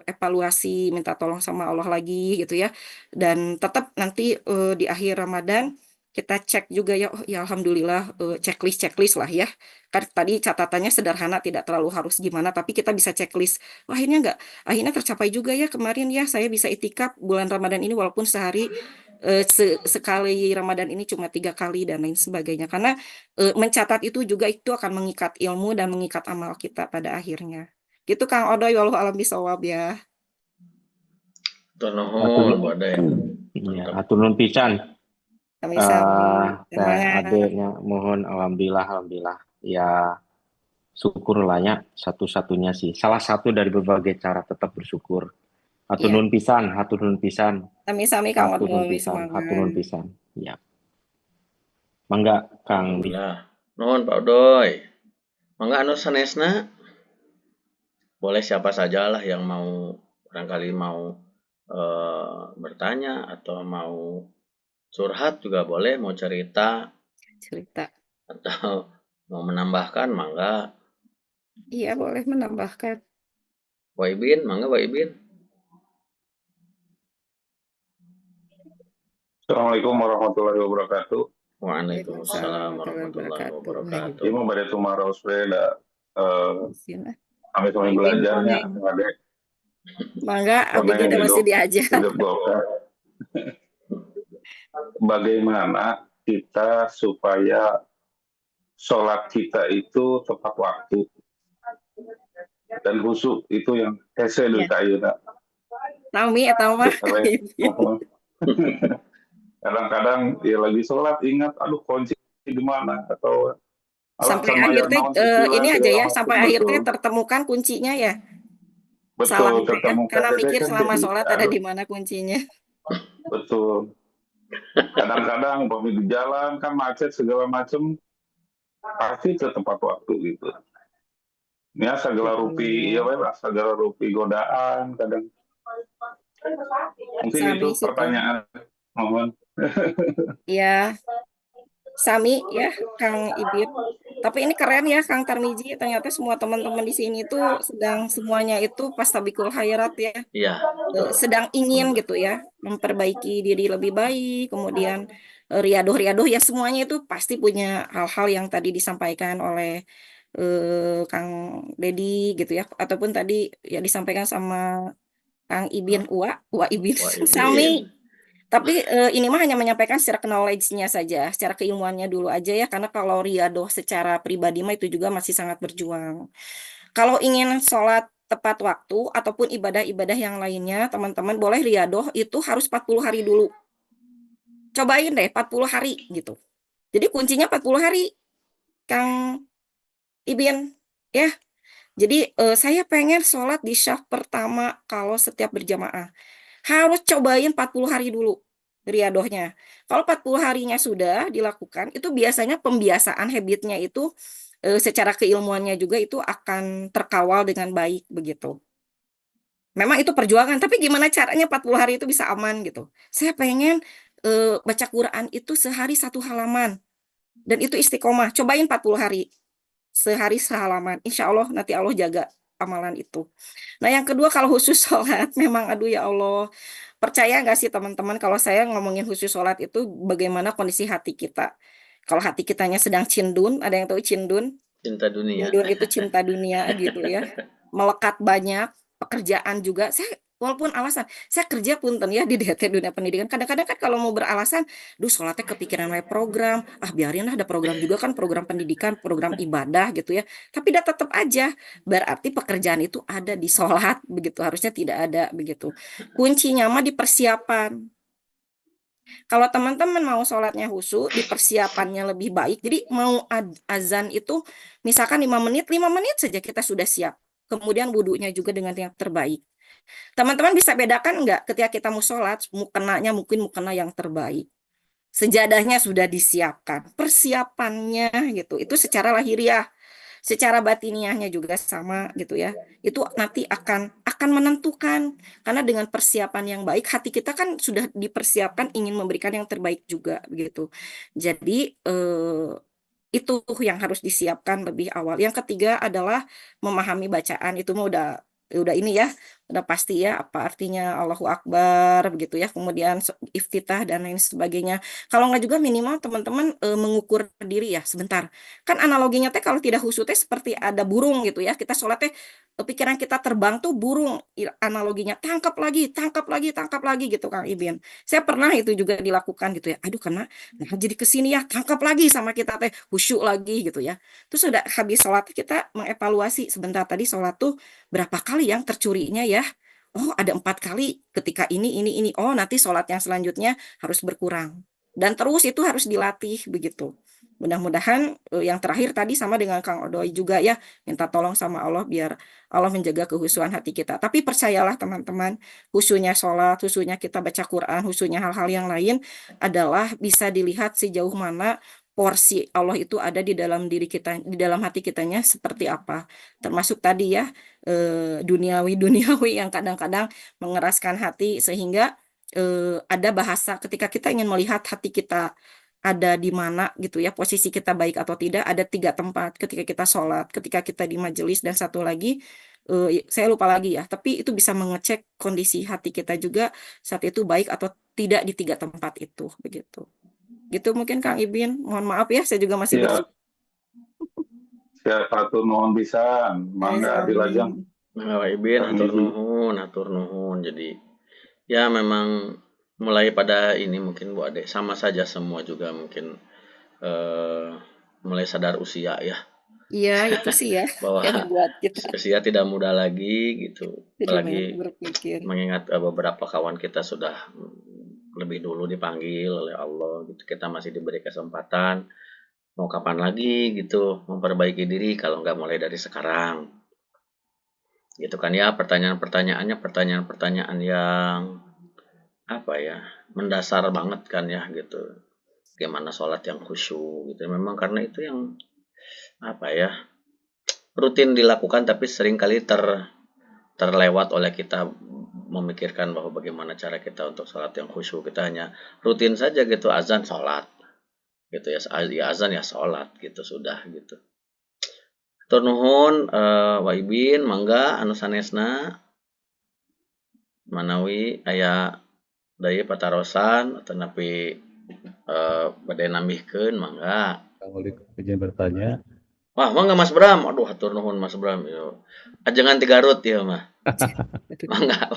evaluasi minta tolong sama Allah lagi gitu ya. Dan tetap nanti di akhir Ramadan kita cek juga ya, oh ya alhamdulillah checklist lah ya. Kan tadi catatannya sederhana tidak terlalu harus gimana tapi kita bisa checklist. Wah, akhirnya tercapai juga ya kemarin ya saya bisa itikaf bulan Ramadan ini walaupun sehari sekali Ramadan ini cuma 3 kali dan lain sebagainya. Karena mencatat itu juga itu akan mengikat ilmu dan mengikat amal kita pada akhirnya. Gitu Kang Odoy, wallahu alam bisawab ya. Tur nuhun Bode. Iya, hatur nuhun pisan. Sami-sami. Teh Semangat. adeknya mohon alhamdulillah. Ya syukurlahnya satu-satunya sih. Salah satu dari berbagai cara tetap bersyukur. Hatur Iya. nuhun pisan. Sami-sami Kang Hatur nuhun Odoy, pisan. Ya. Mangga Kang Bi. Alhamdulillah. Nuhun Pak Odoy. Mangga anu sanesna boleh siapa sajalah yang mau barangkali mau bertanya atau mau curhat juga boleh, mau cerita atau mau menambahkan mangga. Iya, boleh menambahkan. Waibin, mangga Waibin. Assalamualaikum warahmatullahi wabarakatuh. Waalaikumsalam warahmatullahi wabarakatuh. Ini mau pada tumarau sepeda. Sini. Kami belajarnya, adek. Mangga, abdi kita masih diajar. Hidup Golkar. Bagaimana kita supaya sholat kita itu tepat waktu dan khusyuk itu yang hese dulu kayaknya. Nami atau mah? Kadang-kadang ya lagi sholat ingat, aduh kunci di mana atau sampai akhirnya ini aja ya, sampai akhirnya tertemukan kuncinya ya. Betul, salah tertemukan. Karena mikir selama sholat ada di mana kuncinya. Betul. Kadang-kadang umpamanya di jalan kan macet segala macam pasti ke tempat waktu gitu. Ya segala rupi, segala rupi godaan kadang. Mungkin Sami itu sih, pertanyaan. Mohon. Ya, Sami ya, Kang Ibit. Tapi ini keren ya, Kang Tarmizi. Ternyata semua teman-teman di sini tuh semuanya itu pastabikul khairat ya. Iya. Sedang ingin gitu ya, memperbaiki diri lebih baik. Kemudian riadoh ya semuanya itu pasti punya hal-hal yang tadi disampaikan oleh Kang Dedi gitu ya. Ataupun tadi ya disampaikan sama Kang Ibin Ibin Sami. Tapi ini mah hanya menyampaikan secara knowledge-nya saja, secara keilmuannya dulu aja ya, karena kalau riadoh secara pribadi mah itu juga masih sangat berjuang. Kalau ingin sholat tepat waktu ataupun ibadah-ibadah yang lainnya, teman-teman boleh riadoh itu harus 40 hari dulu. Cobain deh 40 hari gitu. Jadi kuncinya 40 hari, Kang Ibin ya. Jadi saya pengen sholat di syaf pertama kalau setiap berjamaah. Harus cobain 40 hari dulu. riadohnya. Kalau 40 harinya sudah dilakukan, itu biasanya pembiasaan habitnya itu secara keilmuannya juga itu akan terkawal dengan baik begitu. Memang itu perjuangan, tapi gimana caranya 40 hari itu bisa aman gitu. Saya pengen baca Quran itu sehari 1 halaman dan itu istiqomah. Cobain 40 hari. Sehari sehalaman. Insya Allah nanti Allah jaga amalan itu. Nah, yang kedua kalau khusus sholat, memang aduh ya Allah. Percaya nggak sih teman-teman kalau saya ngomongin khusus sholat itu bagaimana kondisi hati kita. Kalau hati kitanya sedang cindun, ada yang tahu cindun? Cinta dunia. Cindun itu cinta dunia gitu ya. Melekat banyak, pekerjaan juga. Saya walaupun alasan, saya kerja punten ya di DT dunia pendidikan. Kadang-kadang kan kalau mau beralasan, duh sholatnya kepikiran wae program. Ah biarin lah ada program juga kan, program pendidikan, program ibadah gitu ya. Tapi dah tetap aja, berarti pekerjaan itu ada di sholat begitu. Harusnya tidak ada begitu. Kuncinya mah di persiapan. Kalau teman-teman mau sholatnya khusyuk, di persiapannya lebih baik. Jadi mau azan itu misalkan 5 menit, 5 menit saja kita sudah siap. Kemudian wudhunya juga dengan yang terbaik. Teman-teman bisa bedakan nggak ketika kita mau sholat, mukenanya mungkin mukena yang terbaik. Sejadahnya sudah disiapkan. Persiapannya gitu. Itu secara lahiriah. Secara batiniahnya juga sama gitu ya. Itu nanti akan menentukan. Karena dengan persiapan yang baik, hati kita kan sudah dipersiapkan ingin memberikan yang terbaik juga begitu. Jadi itu yang harus disiapkan lebih awal. Yang ketiga adalah memahami bacaan. Itu mah udah ini ya, udah pasti ya apa artinya Allahu Akbar begitu ya. Kemudian iftitah dan lain sebagainya. Kalau nggak juga minimal teman-teman mengukur diri ya sebentar. Kan analoginya teh kalau tidak khusyuk teh seperti ada burung gitu ya. Kita sholat teh pikiran kita terbang tuh burung. Analoginya tangkap lagi, tangkap lagi, tangkap lagi gitu Kang Ibin. Saya pernah itu juga dilakukan gitu ya. Aduh karena nah, jadi kesini ya tangkap lagi sama kita teh khusyuk lagi gitu ya. Terus sudah habis sholat kita mengevaluasi sebentar tadi sholat tuh berapa kali yang tercurinya ya. Oh ada 4 kali ketika ini. Oh nanti sholat yang selanjutnya harus berkurang. Dan terus itu harus dilatih begitu. Mudah-mudahan yang terakhir tadi sama dengan Kang Odoy juga ya. Minta tolong sama Allah biar Allah menjaga kehusuan hati kita. Tapi percayalah teman-teman, khusyuknya sholat, khusyuknya kita baca Quran, khusyuknya hal-hal yang lain adalah bisa dilihat sejauh mana porsi Allah itu ada di dalam diri kita, di dalam hati kitanya seperti apa. Termasuk tadi ya, duniawi yang kadang-kadang mengeraskan hati sehingga ada bahasa ketika kita ingin melihat hati kita ada di mana gitu ya, posisi kita baik atau tidak, ada 3 tempat ketika kita sholat, ketika kita di majelis, dan satu lagi saya lupa lagi ya, tapi itu bisa mengecek kondisi hati kita juga saat itu baik atau tidak di 3 tempat itu begitu. Gitu mungkin Kang Ibin, mohon maaf ya saya juga masih Iya, siapa tuh mohon bisa, mangga dilajang. Nah, Ibin, atur nuhun. Jadi ya memang mulai pada ini mungkin Bu Ade sama saja semua juga mungkin mulai sadar usia ya. Iya itu sih ya Bahwa yang buat kita usia tidak muda lagi gitu. jadi Apalagi berpikir. mengingat beberapa kawan kita sudah lebih dulu dipanggil oleh Allah gitu. Kita masih diberi kesempatan. Mau kapan lagi gitu memperbaiki diri kalau nggak mulai dari sekarang. Gitu kan ya, pertanyaan-pertanyaannya pertanyaan-pertanyaan yang apa ya, mendasar banget kan ya gitu. Bagaimana sholat yang khusyuk gitu. Memang karena itu yang apa ya, rutin dilakukan tapi seringkali terlewat oleh kita memikirkan bahwa bagaimana cara kita untuk sholat yang khusyuk. Kita hanya rutin saja gitu, azan sholat gitu ya, azan ya sholat gitu sudah gitu. Tur nuhun Wa Ibin, mangga anu sanesna manawi aya daya patarosan atau napi badai nambihkeun mangga. Assalamualaikum, izin bertanya. Wah, mangga Mas Bram. Aduh, hatur nuhun Mas Bram. Yo. Ajengan 3 rut ya mah. Mangga.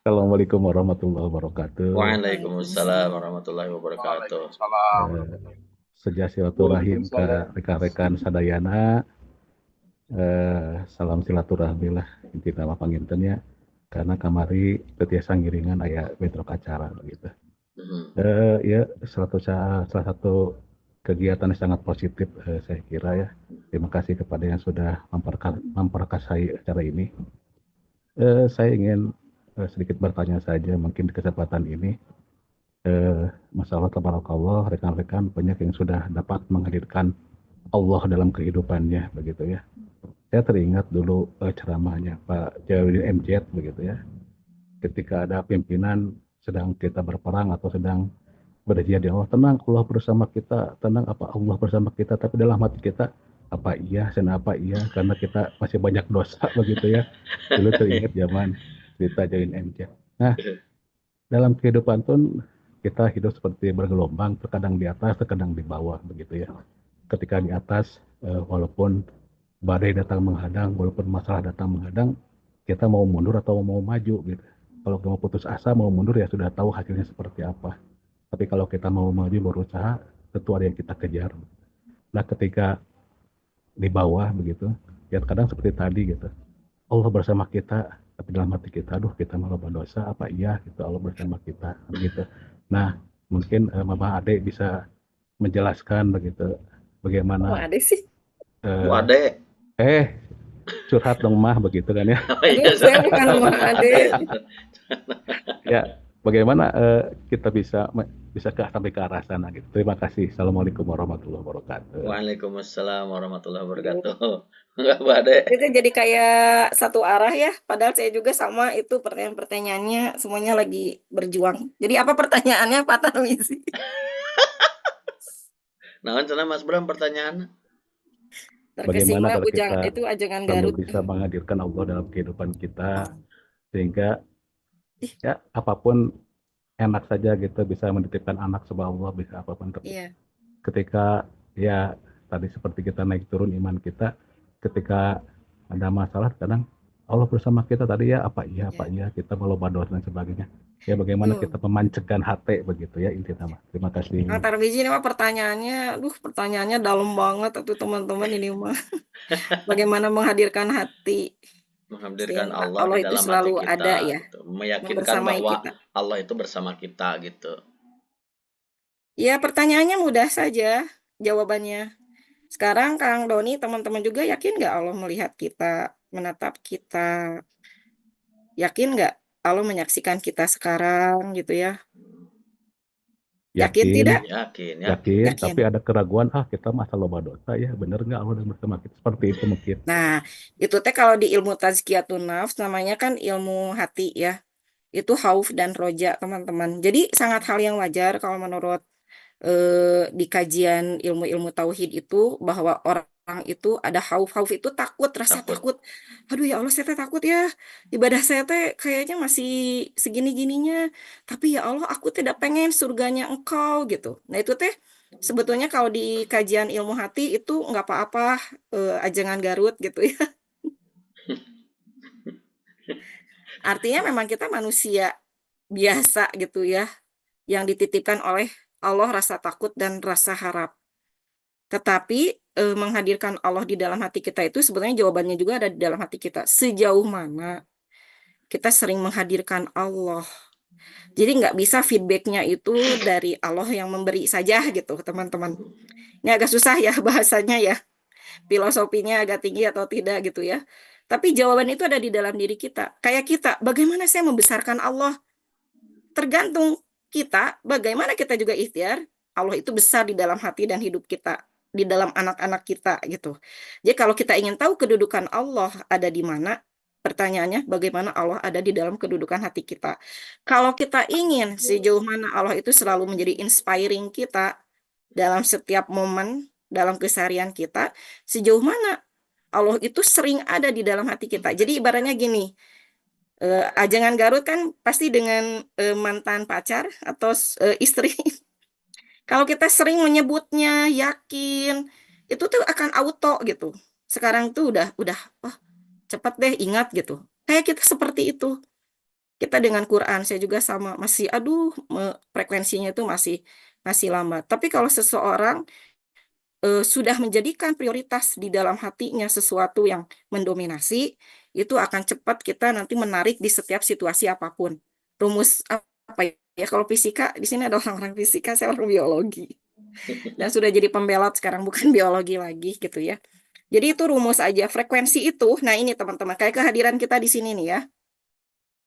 Assalamualaikum warahmatullahi wabarakatuh. Waalaikumsalam warahmatullahi wabarakatuh. Sejak silaturahim ke rekan-rekan sadayana. Salam silaturahmi lah inti nama pangintennya karena kamari ketiasa ngiringan aya bentrok acara begitu. Ya salah satu kegiatan yang sangat positif saya kira ya. Terima kasih kepada yang sudah memperkasai acara ini. Saya ingin sedikit bertanya saja mungkin di kesempatan ini. Masya Allah, tabarakallah, rekan-rekan banyak yang sudah dapat menghadirkan Allah dalam kehidupannya, begitu ya. Saya teringat dulu ceramahnya Pak Jawadi MZ, begitu ya. Ketika ada pimpinan sedang kita berperang atau sedang berjihad di Allah, tenang, Allah bersama kita, tenang, apa Allah bersama kita, tapi dalam hati kita, apa iya, sana apa iya, karena kita masih banyak dosa, begitu ya. Dulu teringat zaman cerita Jawadi MZ. Nah, dalam kehidupan pun kita hidup seperti bergelombang, terkadang di atas, terkadang di bawah, begitu ya. Ketika di atas, walaupun badai datang menghadang, walaupun masalah datang menghadang, kita mau mundur atau mau maju gitu. Kalau mau putus asa, mau mundur ya sudah tahu hasilnya seperti apa. Tapi kalau kita mau maju berusaha, tentu ada yang kita kejar. Nah, ketika di bawah begitu, ya kadang seperti tadi gitu. Allah bersama kita, tapi dalam hati kita, aduh kita malah berdosa, apa iya gitu, Allah bersama kita begitu. Nah, mungkin Mama Ade bisa menjelaskan begitu bagaimana Ada sih. Ade. Curhat dong mah begitu kan ya. Iya, Saya bukan Mama Ade. Ya, bagaimana kita bisa sampai ke arah sana gitu. Terima kasih. Assalamualaikum warahmatullahi wabarakatuh. Waalaikumsalam warahmatullahi wabarakatuh. Enggak, Bu Ade. Itu jadi kayak satu arah ya, padahal saya juga sama itu pertanyaan-pertanyaannya semuanya lagi berjuang. Jadi apa pertanyaannya Pak Tarmizi? Nah, cenah Mas Bram pertanyaan. Bagaimana Terkesima kalau ujang kita itu ajangan selalu Garut. bisa menghadirkan Allah dalam kehidupan kita, sehingga ya apapun enak saja gitu, bisa menitipkan anak sama Allah, bisa apapun. Tapi Iya. ketika ya tadi seperti kita naik turun iman kita, ketika ada masalah kadang Allah bersama kita tadi ya, apa iya kita mau dosa dan sebagainya. Ya bagaimana kita memancingkan hati begitu ya intinya mah. Terima kasih. Nah, Tarmizi ini mah pertanyaannya dalam banget tuh teman-teman ini mah. Bagaimana menghadirkan hati? Menghadirkan Sehingga Allah Allah di itu dalam selalu hati kita ada ya, gitu. Meyakinkan membersamai bahwa kita. Allah itu bersama kita gitu. Ya, pertanyaannya mudah saja jawabannya. Sekarang Kang Doni, teman-teman juga yakin nggak Allah melihat kita, menatap kita? Yakin nggak Allah menyaksikan kita sekarang gitu ya? Yakin tidak? Yakin, tapi ada keraguan, kita masa loba dosa ya, bener nggak Allah bersama kita? Seperti itu mungkin. Nah, itu teh kalau di ilmu tazkiyatun nafs namanya kan ilmu hati ya. Itu khauf dan roja, teman-teman. Jadi sangat hal yang wajar kalau menurut di kajian ilmu-ilmu tauhid itu bahwa orang itu ada khauf itu takut, rasa takut. Aduh ya Allah, saya teh takut ya. Ibadah saya teh kayaknya masih segini-gininya. Tapi ya Allah, aku tidak pengen surganya Engkau gitu. Nah, itu teh sebetulnya kalau di kajian ilmu hati itu nggak apa-apa, ajangan Garut gitu ya. Artinya memang kita manusia biasa gitu ya, yang dititipkan oleh Allah rasa takut dan rasa harap. Tetapi menghadirkan Allah di dalam hati kita itu sebenarnya jawabannya juga ada di dalam hati kita. Sejauh mana kita sering menghadirkan Allah. Jadi nggak bisa feedbacknya itu dari Allah yang memberi saja gitu, teman-teman. Ini agak susah ya bahasanya ya. Filosofinya agak tinggi atau tidak gitu ya. Tapi jawaban itu ada di dalam diri kita. Kayak kita, bagaimana saya membesarkan Allah? Tergantung kita, bagaimana kita juga ikhtiar, Allah itu besar di dalam hati dan hidup kita, di dalam anak-anak kita gitu. Jadi kalau kita ingin tahu kedudukan Allah ada di mana, pertanyaannya bagaimana Allah ada di dalam kedudukan hati kita. Kalau kita ingin sejauh mana Allah itu selalu menjadi inspiring kita dalam setiap momen, dalam keseharian kita, sejauh mana Allah itu sering ada di dalam hati kita. Jadi ibaratnya gini, ajangan Garut kan pasti dengan mantan pacar atau istri. Kalau kita sering menyebutnya yakin, itu tuh akan auto gitu. Sekarang tuh udah cepat deh ingat gitu. Kayak kita seperti itu. Kita dengan Quran saya juga sama, masih frekuensinya itu masih lambat. Tapi kalau seseorang sudah menjadikan prioritas di dalam hatinya sesuatu yang mendominasi, itu akan cepat kita nanti menarik di setiap situasi apapun. Rumus apa ya? Kalau fisika, di sini ada orang-orang fisika, saya orang biologi. Dan sudah jadi pembelot sekarang, bukan biologi lagi gitu ya. Jadi itu rumus aja, frekuensi itu. Nah ini teman-teman, kayak kehadiran kita di sini nih ya.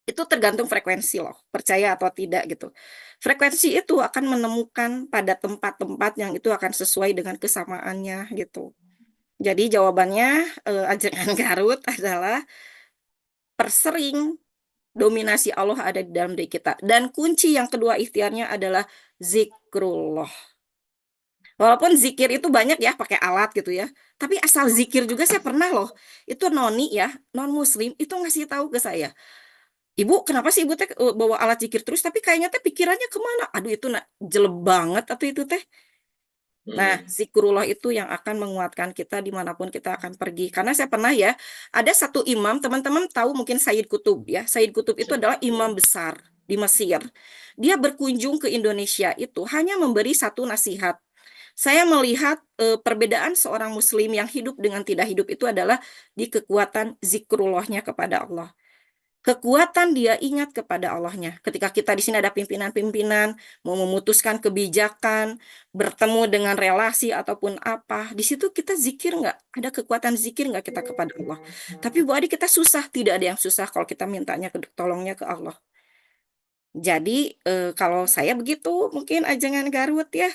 Itu tergantung frekuensi loh, percaya atau tidak gitu. Frekuensi itu akan menemukan pada tempat-tempat yang itu akan sesuai dengan kesamaannya gitu. Jadi jawabannya ajaran Garut adalah persering dominasi Allah ada di dalam diri kita. Dan kunci yang kedua ikhtiarnya adalah zikrullah. Walaupun zikir itu banyak ya pakai alat gitu ya. Tapi asal zikir juga saya pernah loh. Itu noni ya, non muslim itu ngasih tahu ke saya. Ibu, kenapa sih ibu teh bawa alat zikir terus? Tapi kayaknya teh pikirannya kemana? Aduh itu jelek banget atau itu teh. Nah, zikrullah itu yang akan menguatkan kita dimanapun kita akan pergi. Karena saya pernah ya, ada satu imam, teman-teman tahu mungkin Sayyid Qutb ya. Sayyid Qutb itu adalah imam besar di Mesir. Dia berkunjung ke Indonesia itu hanya memberi satu nasihat. Saya melihat perbedaan seorang muslim yang hidup dengan tidak hidup itu adalah di kekuatan zikrullahnya kepada Allah. Kekuatan dia ingat kepada Allahnya. Ketika kita di sini ada pimpinan-pimpinan, mau memutuskan kebijakan, bertemu dengan relasi ataupun apa, di situ kita zikir nggak? Ada kekuatan zikir nggak kita kepada Allah? Tapi Bu Adi kita susah, tidak ada yang susah kalau kita mintanya tolongnya ke Allah. Jadi kalau saya begitu, mungkin ajangan Garut ya.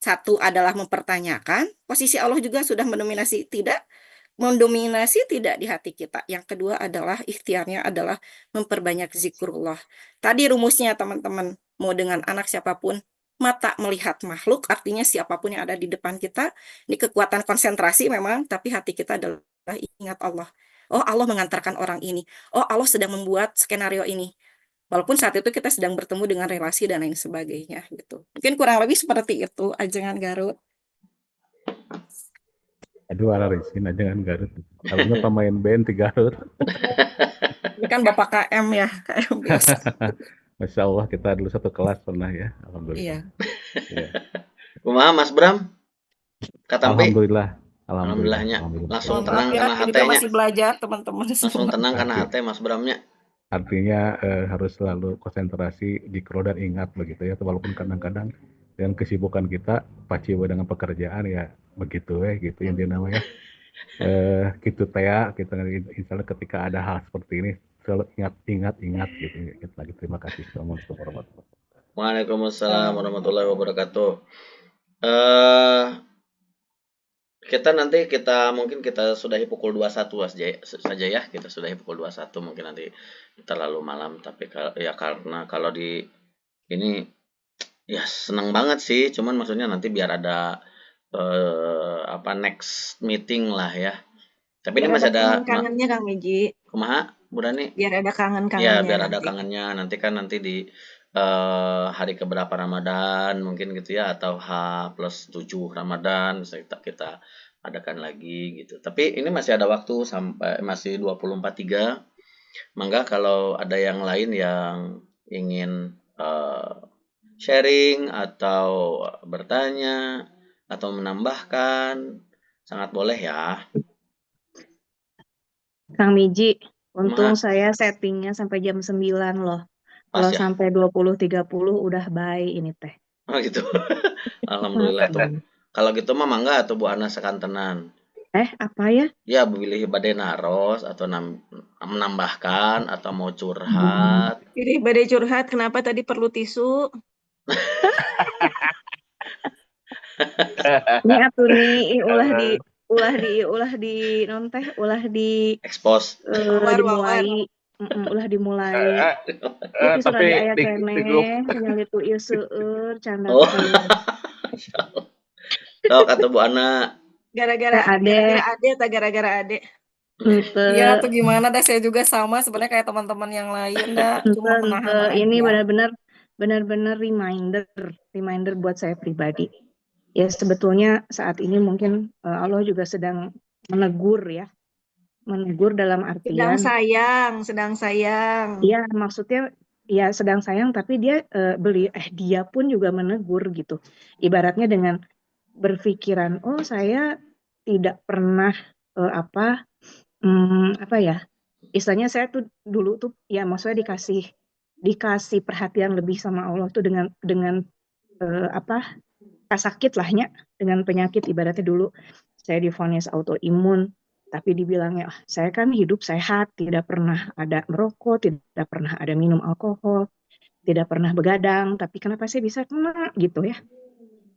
Satu adalah mempertanyakan, posisi Allah juga sudah mendominasi tidak di hati kita. Yang kedua adalah ikhtiarnya adalah memperbanyak zikrullah. Tadi rumusnya teman-teman, mau dengan anak siapapun, mata melihat makhluk, artinya siapapun yang ada di depan kita, ini kekuatan konsentrasi memang, tapi hati kita adalah ingat Allah. Oh Allah mengantarkan orang ini. Oh Allah sedang membuat skenario ini. Walaupun saat itu kita sedang bertemu dengan relasi dan lain sebagainya gitu. Mungkin kurang lebih seperti itu ajangan Garut. Aduh, ala Rizkin ajangan Garut. Kalau nggak pemain band di Garut. Ini kan Bapak KM ya, KM biasa. Masya Allah kita dulu satu kelas pernah ya. Alhamdulillah. Iya. Ya. Kumaha Mas Bram? Katampe? Alhamdulillah. Alhamdulillahnya. Langsung Mohon tenang maaf ya, karena kita hatenya. masih belajar teman-teman Langsung semua. tenang karena hate Mas Bramnya. Artinya harus selalu konsentrasi, zikro dan ingat begitu ya. Walaupun kadang-kadang dengan kesibukan kita, paciwa dengan pekerjaan ya begitu ya gitu yang dia namanya. Gitu teh ya, kita misalnya ketika ada hal seperti ini selalu ingat gitu. Kita lagi terima kasih Assalamualaikum warahmatullahi wabarakatuh. Waalaikumsalam warahmatullahi wabarakatuh. Mungkin kita sudahi pukul 21 saja ya. Kita sudahi pukul 21 mungkin nanti terlalu malam, tapi ya karena kalau di ini ya senang banget sih, cuman maksudnya nanti biar ada next meeting lah ya. Tapi Biar ini masih ada kangen-kangennya Kang Miji. Kumaha Bu Dani? Biar ada Ya, kangen-kangennya. biar ada kangennya. Nanti di hari keberapa Ramadan mungkin gitu ya, atau H+7 Ramadan kita adakan lagi gitu. Tapi ini masih ada waktu sampai masih 24/3. Mangga kalau ada yang lain yang ingin sharing atau bertanya atau menambahkan, sangat boleh ya. Kang Miji, untung Kumaha? saya settingnya sampai jam 9 loh. Pas Kalau ya? sampai 20.30 udah bye ini teh. Oh gitu. Alhamdulillah tuh. Kalau gitu mah mangga atau Bu Ana sekantenan. Apa ya? Ya, pilih badai naros atau menambahkan atau mau curhat. Pilih badai curhat, kenapa tadi perlu tisu? Ini atuh nih ulah di Expose. dimulai. Ulah dimulai. Itu sudah di aya keneh, tinggal itu ieu seueur canda. Oh. Sok atau Bu Ana. Gara-gara ade. Iya atau gimana dah, saya juga sama sebenarnya kayak teman-teman yang lain dah, cuma menahan Ini aja. benar-benar reminder buat saya pribadi. Ya sebetulnya saat ini mungkin Allah juga sedang menegur dalam artian sedang sayang. Iya, maksudnya ya sedang sayang, tapi dia dia pun juga menegur gitu. Ibaratnya dengan berpikiran, oh saya tidak pernah istilahnya saya tuh dulu tuh ya maksudnya dikasih perhatian lebih sama Allah tuh dengan sakit lahnya, dengan penyakit. Ibaratnya dulu saya divonis autoimun, Tapi dibilangnya, saya kan hidup sehat, tidak pernah ada merokok, tidak pernah ada minum alkohol, tidak pernah begadang, tapi kenapa saya bisa kena gitu ya.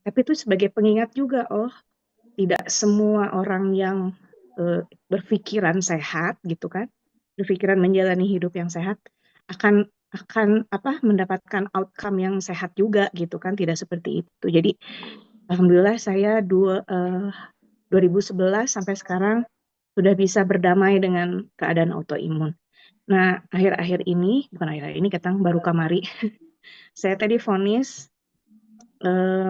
Tapi itu sebagai pengingat juga, oh tidak semua orang yang berpikiran sehat gitu kan, berpikiran menjalani hidup yang sehat akan mendapatkan outcome yang sehat juga gitu kan, tidak seperti itu. Jadi alhamdulillah saya 2011 sampai sekarang sudah bisa berdamai dengan keadaan autoimun. Nah, bukan akhir-akhir ini, ketang baru kamari, saya tadi vonis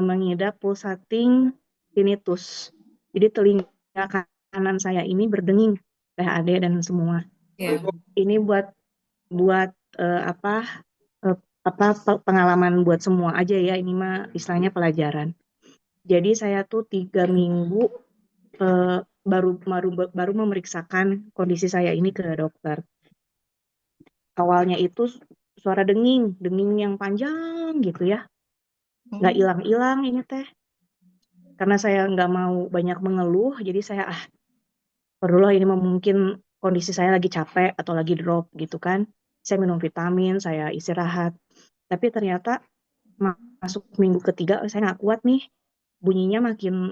mengidap pulsating tinnitus. Jadi telinga kanan saya ini berdenging, PHAD dan semua. Ya. Ini buat pengalaman buat semua aja ya, ini mah istilahnya pelajaran. Jadi saya tuh 3 minggu baru memeriksakan kondisi saya ini ke dokter. Awalnya itu suara denging yang panjang gitu ya, nggak hilang-hilang ini teh. Karena saya nggak mau banyak mengeluh, jadi saya perlulah ini mungkin kondisi saya lagi capek atau lagi drop gitu kan. Saya minum vitamin, saya istirahat. Tapi ternyata masuk minggu ketiga saya nggak kuat nih, bunyinya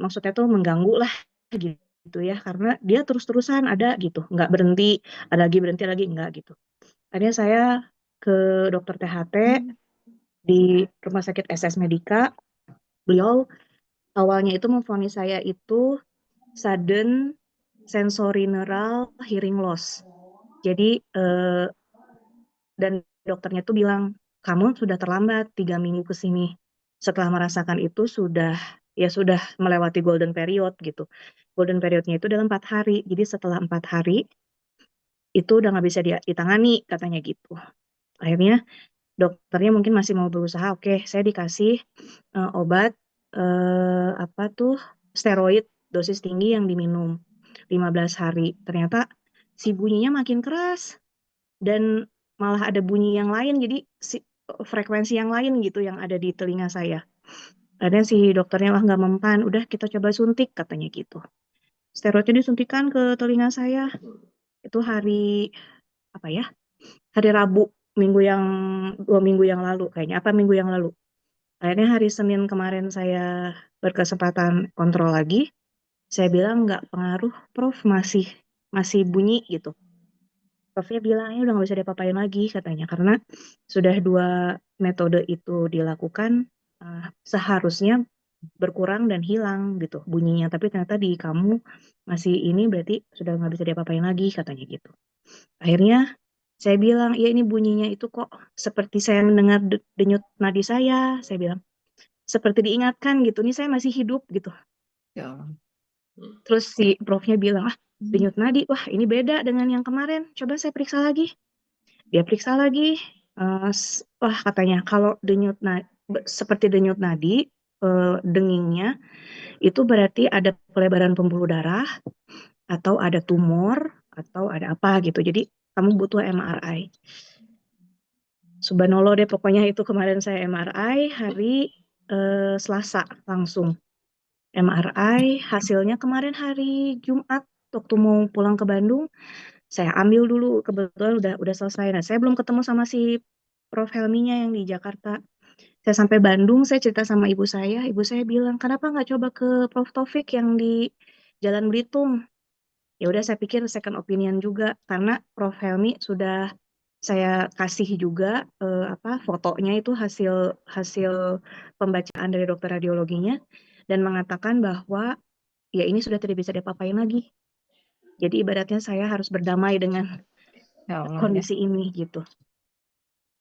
maksudnya tuh mengganggu lah gitu ya, karena dia terus-terusan ada gitu, nggak berhenti, ada lagi berhenti lagi enggak gitu. Akhirnya saya ke dokter THT di Rumah Sakit SS Medika. Beliau awalnya itu memvonis saya itu sudden sensory neural hearing loss. Jadi dan dokternya tuh bilang, kamu sudah terlambat 3 minggu ke sini. Setelah merasakan itu sudah melewati golden period gitu. Golden periodnya itu dalam 4 hari. Jadi setelah 4 hari itu udah nggak bisa ditangani katanya gitu. Akhirnya dokternya mungkin masih mau berusaha. Oke, saya dikasih obat steroid dosis tinggi yang diminum 15 hari. Ternyata si bunyinya makin keras dan malah ada bunyi yang lain, jadi frekuensi yang lain gitu yang ada di telinga saya. Akhirnya si dokternya nggak mempan, udah kita coba suntik katanya gitu. Steroidnya disuntikan ke telinga saya. Itu hari Rabu, 2 minggu yang lalu kayaknya, minggu yang lalu. Akhirnya hari Senin kemarin saya berkesempatan kontrol lagi. Saya bilang nggak pengaruh, Prof, masih bunyi gitu. Profnya bilang udah nggak bisa diapa-apain lagi katanya, karena sudah 2 metode itu dilakukan, seharusnya berkurang dan hilang gitu bunyinya, tapi ternyata di kamu masih ini, berarti sudah nggak bisa diapa-apain lagi katanya gitu. Akhirnya saya bilang, ya ini bunyinya itu kok seperti saya mendengar denyut nadi saya bilang. Seperti diingatkan gitu, ini saya masih hidup gitu. Ya. Terus si profnya bilang, denyut nadi, wah ini beda dengan yang kemarin, coba saya periksa lagi. Dia periksa lagi, wah katanya kalau seperti denyut nadi, dengingnya, itu berarti ada pelebaran pembuluh darah, atau ada tumor, atau ada apa gitu. Jadi kamu butuh MRI. Subhanallah deh, pokoknya itu kemarin saya MRI hari Selasa langsung. MRI hasilnya kemarin hari Jumat waktu mau pulang ke Bandung, saya ambil dulu, kebetulan udah selesai. Nah, saya belum ketemu sama si Prof Helminya yang di Jakarta. Saya sampai Bandung, saya cerita sama ibu saya bilang, kenapa nggak coba ke Prof Taufik yang di Jalan Belitung? Ya udah, saya pikir second opinion juga, karena Prof Helmi sudah saya kasih juga fotonya, itu hasil pembacaan dari dokter radiologinya, dan mengatakan bahwa ya ini sudah tidak bisa diapa-apain lagi. Jadi ibaratnya saya harus berdamai dengan kondisi ini gitu.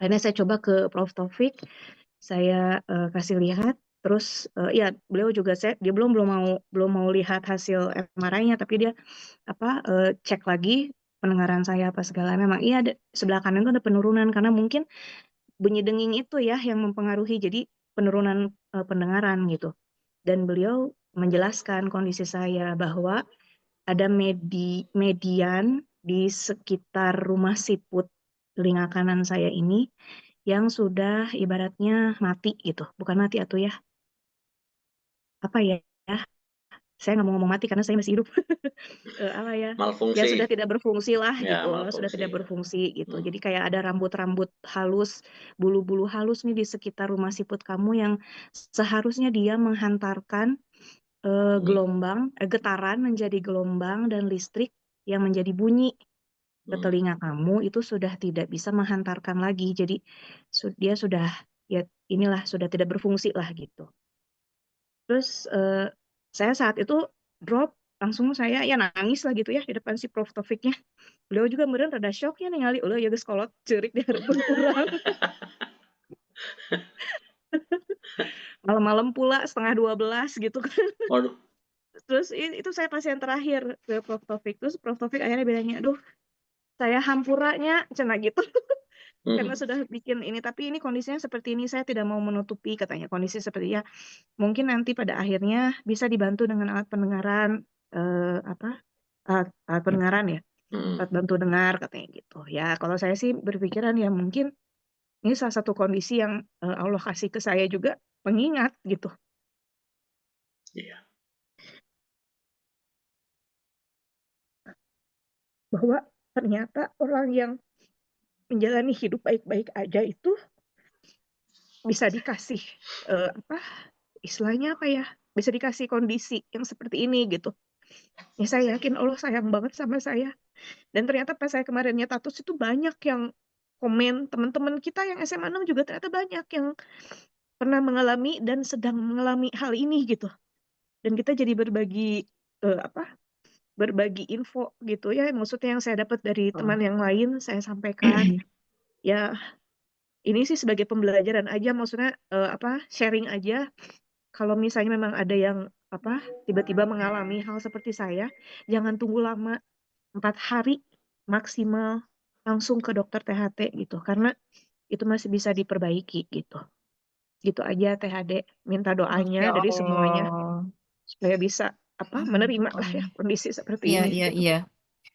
Akhirnya saya coba ke Prof Taufik, saya kasih lihat, terus ya beliau juga dia belum mau lihat hasil MRI-nya, tapi dia cek lagi pendengaran saya apa segala. Memang iya, sebelah kanan itu ada penurunan, karena mungkin bunyi denging itu ya yang mempengaruhi, jadi penurunan pendengaran gitu. Dan beliau menjelaskan kondisi saya bahwa ada median di sekitar rumah siput telinga kanan saya ini yang sudah ibaratnya mati gitu. Bukan mati atau ya, saya nggak mau ngomong mati karena saya masih hidup. Apa ya? Ya sudah Malfungsi. tidak berfungsi lah Ya, gitu, sudah tidak malfungsi. berfungsi gitu. Hmm. Jadi kayak ada rambut-rambut halus, bulu-bulu halus nih di sekitar rumah siput kamu yang seharusnya dia menghantarkan gelombang, getaran menjadi gelombang dan listrik yang menjadi bunyi ke telinga kamu itu sudah tidak bisa menghantarkan lagi. Jadi dia sudah ya inilah sudah tidak berfungsi lah gitu. Terus saya saat itu drop langsung saya ya nangis lah gitu ya di depan si Prof Taufiknya. Beliau juga kemudian rada shock ya ningali ulah ya geus kolot ceurik di hareupeun urang. Malam-malam pula 11:30 gitu kan. Waduh. Terus itu saya pasien terakhir ke Prof Taufik. Terus Prof Taufik akhirnya bilangnya, "Aduh, saya hampuranya," cenah gitu. Karena sudah bikin ini, tapi ini kondisinya seperti ini, saya tidak mau menutupi katanya kondisi seperti ya. Mungkin nanti pada akhirnya bisa dibantu dengan alat pendengaran alat pendengaran ya. Alat bantu dengar katanya gitu. Ya, kalau saya sih berpikiran ya mungkin ini salah satu kondisi yang Allah kasih ke saya juga pengingat gitu. Iya. Bahwa ternyata orang yang menjalani hidup baik-baik aja itu bisa dikasih istilahnya apa ya? Bisa dikasih kondisi yang seperti ini gitu. Ya saya yakin Allah sayang banget sama saya. Dan ternyata pas saya kemarin status itu banyak yang komen, teman-teman kita yang SMA 6 juga ternyata banyak yang pernah mengalami dan sedang mengalami hal ini gitu. Dan kita jadi berbagi berbagi info gitu ya, maksudnya yang saya dapat dari teman yang lain saya sampaikan. Ya ini sih sebagai pembelajaran aja, maksudnya sharing aja. Kalau misalnya memang ada yang tiba-tiba mengalami hal seperti saya, jangan tunggu lama, 4 hari maksimal langsung ke dokter THT gitu, karena itu masih bisa diperbaiki gitu. Gitu aja THD, minta doanya Ya dari semuanya Allah. supaya bisa menerima lah ya kondisi seperti Iya, ini iya, gitu. iya.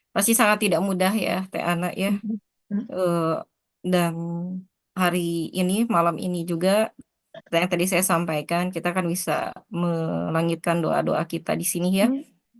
Pasti sangat tidak mudah ya, Teh Ana ya. Dan hari ini, malam ini juga, yang tadi saya sampaikan, kita kan bisa melangitkan doa-doa kita di sini ya.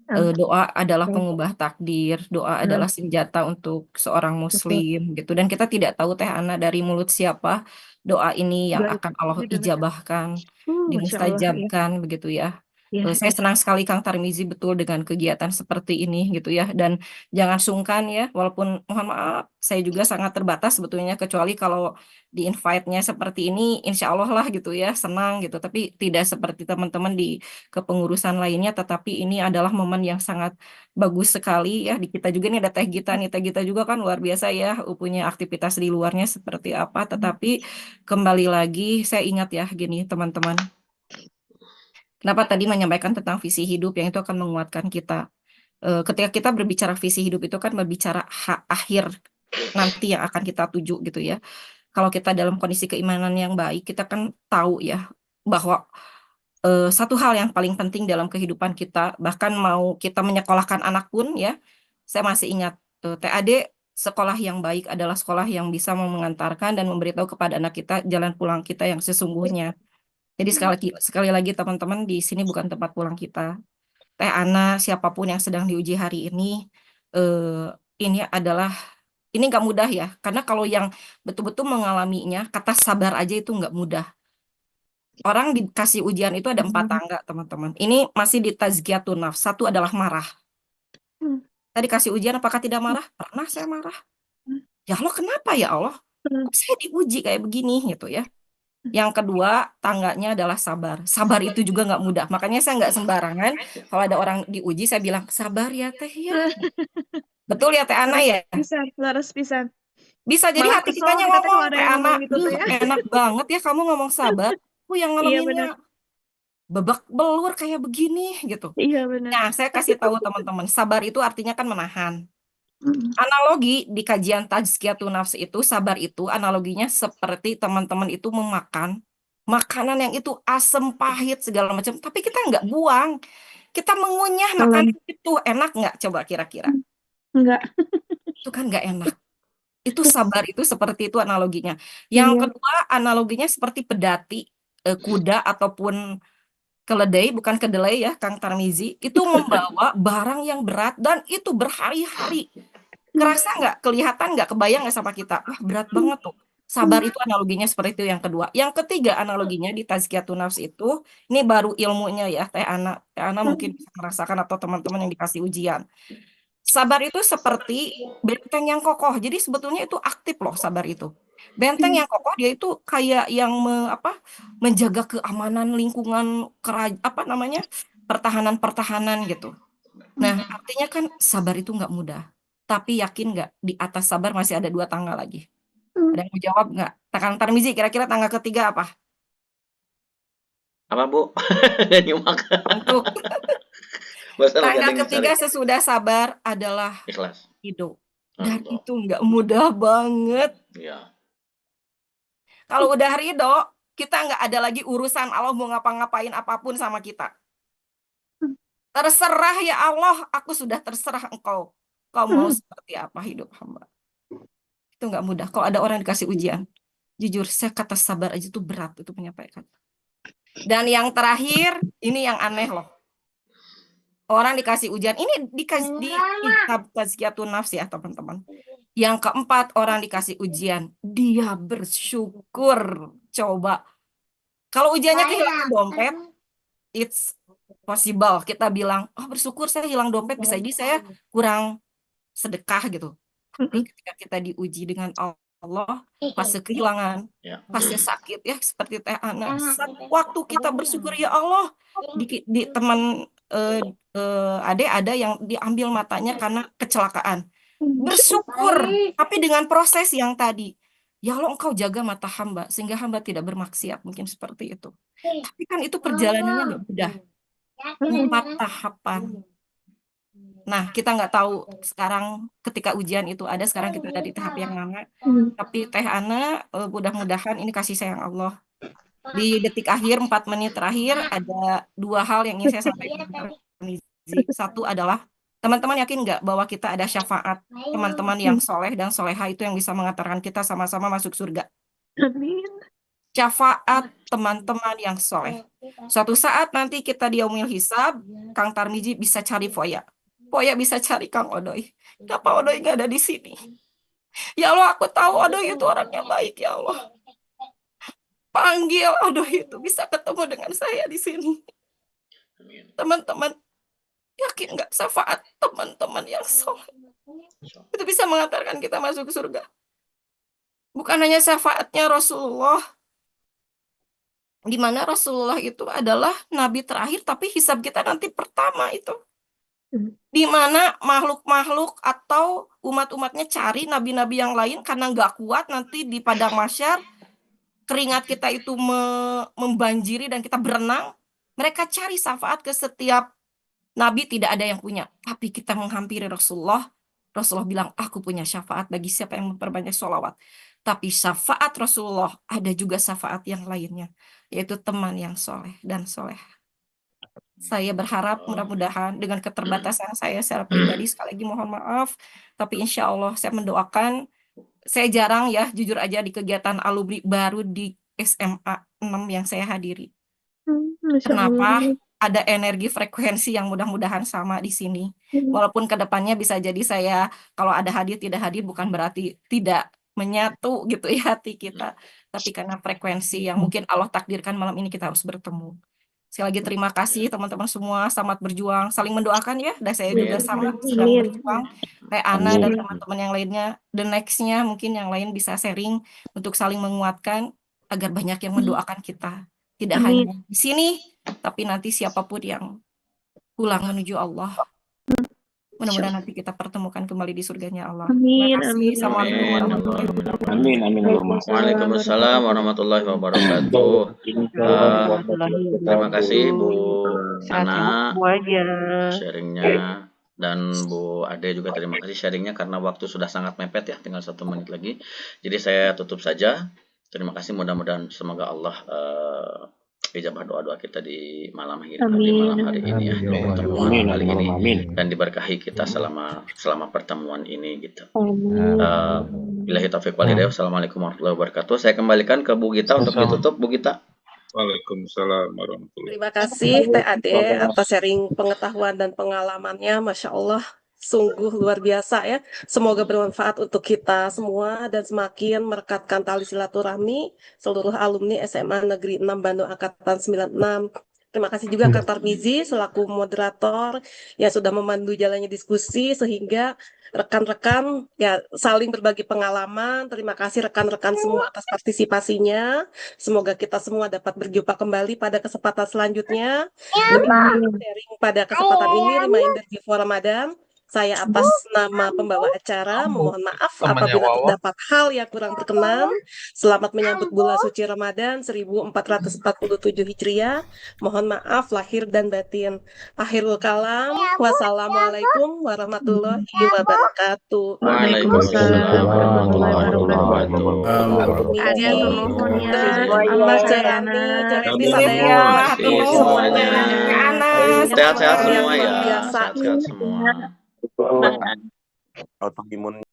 Doa adalah pengubah takdir, doa adalah senjata untuk seorang muslim gitu. Dan kita tidak tahu Teh Ana dari mulut siapa doa ini yang akan Allah ijabahkan, Masya Allah ya. dimustajabkan begitu ya. Ya, Saya senang sekali Kang Tarmizi betul dengan kegiatan seperti ini gitu ya. Dan jangan sungkan ya, walaupun mohon maaf saya juga sangat terbatas sebetulnya, kecuali kalau di invite-nya seperti ini insya Allah lah gitu ya, senang gitu. Tapi tidak seperti teman-teman di kepengurusan lainnya, tetapi ini adalah momen yang sangat bagus sekali ya. Di kita juga nih ada Teh Gita nih, Teh Gita juga kan luar biasa ya, punya aktivitas di luarnya seperti apa. Tetapi kembali lagi saya ingat ya gini teman-teman, kenapa tadi menyampaikan tentang visi hidup yang itu akan menguatkan kita. Ketika kita berbicara visi hidup itu kan berbicara akhir nanti yang akan kita tuju gitu ya. Kalau kita dalam kondisi keimanan yang baik, kita kan tahu ya bahwa satu hal yang paling penting dalam kehidupan kita, bahkan mau kita menyekolahkan anak pun ya, saya masih ingat TAD, sekolah yang baik adalah sekolah yang bisa mengantarkan dan memberitahu kepada anak kita jalan pulang kita yang sesungguhnya. Jadi sekali lagi teman-teman, di sini bukan tempat pulang kita. Teh Ana, siapapun yang sedang diuji hari ini adalah, ini nggak mudah ya, karena kalau yang betul-betul mengalaminya, kata sabar aja itu nggak mudah. Orang dikasih ujian itu ada 4 tangga, teman-teman. Ini masih di tazkiyatun nafs. 1 adalah marah. Tadi kasih ujian, apakah tidak marah? Pernah saya marah. Ya Allah, kenapa ya Allah? Kok saya diuji kayak begini gitu ya. Yang kedua, tangganya adalah sabar. Sabar itu juga nggak mudah. Makanya saya nggak sembarangan. Kalau ada orang diuji, saya bilang, sabar ya Teh ya. Betul ya Teh Ana ya? Laras pisan. Bisa jadi Malah hati kesel kitanya kita tuh kalau ngomong, ada Teh yang Ana, ngomong gitu tuh ya. enak banget ya kamu ngomong sabar. Aku yang Iya benar. ngalaminnya babak belur kayak begini gitu. Iya benar. Nah, saya kasih tahu teman-teman, sabar itu artinya kan menahan. Analogi di kajian tazkiyatun nafs itu, sabar itu analoginya seperti teman-teman itu memakan makanan yang itu asam, pahit, segala macam, tapi kita nggak buang. Kita mengunyah makanan itu, enak nggak coba kira-kira? Enggak. Itu kan nggak enak. Itu sabar itu seperti itu analoginya. Yang kedua, analoginya seperti pedati, kuda ataupun keledai, bukan kedelai ya, Kang Tarmizi, itu membawa barang yang berat dan itu berhari-hari. Kerasa nggak, kelihatan nggak, kebayang nggak sama kita? Wah, berat banget tuh. Sabar itu analoginya seperti itu yang kedua. Yang ketiga analoginya di Tazkiyatun Nafs itu, ini baru ilmunya ya, Teh Ana. Teh Ana mungkin bisa merasakan atau teman-teman yang dikasih ujian. Sabar itu seperti benteng yang kokoh. Jadi sebetulnya itu aktif loh sabar itu. Benteng yang kokoh dia itu kayak yang menjaga keamanan lingkungan pertahanan-pertahanan gitu. Nah, artinya kan sabar itu nggak mudah. Tapi yakin nggak di atas sabar masih ada 2 tangga lagi? Ada yang mau jawab nggak? Kang Tarmizi, kira-kira tangga ketiga apa? Apa Bu? Nggak nyimak. Untuk Bahasa tangga gading ketiga dicari. sesudah sabar adalah Ikhlas. hidup. Dan Allah. itu nggak mudah banget. Ya. Kalau udah ridho, kita nggak ada lagi urusan Allah mau ngapa-ngapain apapun sama kita. Terserah ya Allah, aku sudah terserah engkau. Kau mau seperti apa hidup hamba. Itu nggak mudah. Kalau ada orang dikasih ujian, jujur saya kata sabar aja tuh berat itu menyampaikan. Dan yang terakhir, ini yang aneh loh. Orang dikasih ujian, ini dikasih di kitab Tazkiyatun Nafs ya teman-teman. Yang keempat, orang dikasih ujian, dia bersyukur. Coba. Kalau ujiannya kehilangan dompet, it's possible. Kita bilang, oh bersyukur saya hilang dompet, bisa jadi saya kurang sedekah gitu. Tapi ketika kita diuji dengan Allah, fase kehilangan, fase sakit ya, seperti Teh Ana. Waktu kita bersyukur, ya Allah, di teman Ade ada yang diambil matanya karena kecelakaan. Bersyukur, tapi dengan proses yang tadi. Ya Allah, engkau jaga mata hamba, sehingga hamba tidak bermaksiat, mungkin seperti itu. Tapi kan itu perjalanannya nggak mudah. 4 tahapan. Nah, kita nggak tahu sekarang ketika ujian itu ada, sekarang kita ada di tahap yang mana. Tapi Teh Ana, mudah-mudahan ini kasih sayang Allah. Di detik akhir, 4 menit terakhir, ada 2 hal yang ingin saya sampaikan. Satu adalah, teman-teman yakin nggak bahwa kita ada syafaat teman-teman yang soleh dan soleha itu yang bisa mengantarkan kita sama-sama masuk surga? Amin. Syafaat teman-teman yang soleh. Suatu saat nanti kita di yaumil hisab, Kang Tarmizi bisa cari Foya. Foya bisa cari Kang Odoy. Kenapa Odoy nggak ada di sini? Ya Allah, aku tahu Odoy itu orangnya baik, ya Allah. Panggil Odoy itu bisa ketemu dengan saya di sini. Teman-teman, yakin nggak syafaat teman-teman yang soleh itu bisa mengantarkan kita masuk surga? Bukan hanya syafaatnya Rasulullah, di mana Rasulullah itu adalah nabi terakhir, tapi hisab kita nanti pertama itu. Di mana makhluk-makhluk atau umat-umatnya cari nabi-nabi yang lain karena nggak kuat nanti di padang mahsyar, keringat kita itu membanjiri dan kita berenang. Mereka cari syafaat ke setiap nabi, tidak ada yang punya. Tapi kita menghampiri Rasulullah. Rasulullah bilang, aku punya syafaat bagi siapa yang memperbanyak sholawat. Tapi syafaat Rasulullah ada juga syafaat yang lainnya, yaitu teman yang soleh dan soleh. Saya berharap mudah-mudahan dengan keterbatasan saya secara pribadi, sekali lagi mohon maaf, tapi insya Allah saya mendoakan. Saya jarang ya, jujur aja, di kegiatan alumni baru di SMA 6 yang saya hadiri. Kenapa? Ada energi frekuensi yang mudah-mudahan sama di sini. Walaupun kedepannya bisa jadi saya, kalau ada hadir tidak hadir bukan berarti tidak menyatu gitu ya hati kita. Tapi karena frekuensi yang mungkin Allah takdirkan malam ini kita harus bertemu. Sekali lagi terima kasih teman-teman semua, selamat berjuang, saling mendoakan ya. Dan saya juga sama sedang berjuang. Teh Ana dan teman-teman yang lainnya, the next-nya mungkin yang lain bisa sharing untuk saling menguatkan agar banyak yang mendoakan kita. Tidak hanya di sini, tapi nanti siapapun yang pulang menuju Allah. Mudah-mudahan nanti kita pertemukan kembali di surganya Allah. Terima kasih. Assalamualaikum warahmatullahi wabarakatuh. Amin, amin. Waalaikumsalam warahmatullahi wabarakatuh. Terima kasih Bu Ana sharingnya, dan Bu Ade juga terima kasih sharingnya, karena waktu sudah sangat mepet ya, tinggal 1 menit lagi. Jadi saya tutup saja. Terima kasih, mudah-mudahan semoga Allah ijabah doa-doa kita di malam hari ini ya, pertemuan kali ini, dan diberkahi kita selama pertemuan ini gitu. Billahi taufiq wal hidayah. Wassalamualaikum warahmatullahi wabarakatuh. Saya kembalikan ke Bu Gita untuk ditutup, Bu Gita. Waalaikumsalam warahmatullahi Terima kasih Teh Ade atas sharing pengetahuan dan pengalamannya. Masya Allah, sungguh luar biasa ya. Semoga bermanfaat untuk kita semua dan semakin merekatkan tali silaturahmi seluruh alumni SMA Negeri 6 Bandung Angkatan 96. Terima kasih juga Kak Tarmizi selaku moderator yang sudah memandu jalannya diskusi sehingga rekan-rekan ya saling berbagi pengalaman. Terima kasih rekan-rekan semua atas partisipasinya. Semoga kita semua dapat berjumpa kembali pada kesempatan selanjutnya. Demikian sharing pada kesempatan ini reminder before Ramadan. Saya atas nama pembawa acara memohon maaf apabila terdapat hal yang kurang berkenan. Selamat menyambut bulan suci Ramadan 1447 Hijriah. Mohon maaf lahir dan batin. Akhirul kalam. Wassalamualaikum warahmatullahi wabarakatuh. Waalaikumsalam warahmatullahi wabarakatuh. Mas Jarani, Jarani Terima saya kasih semuanya. Sehat-sehat semua ya. biasa. Sehat-sehat semua. Autoimun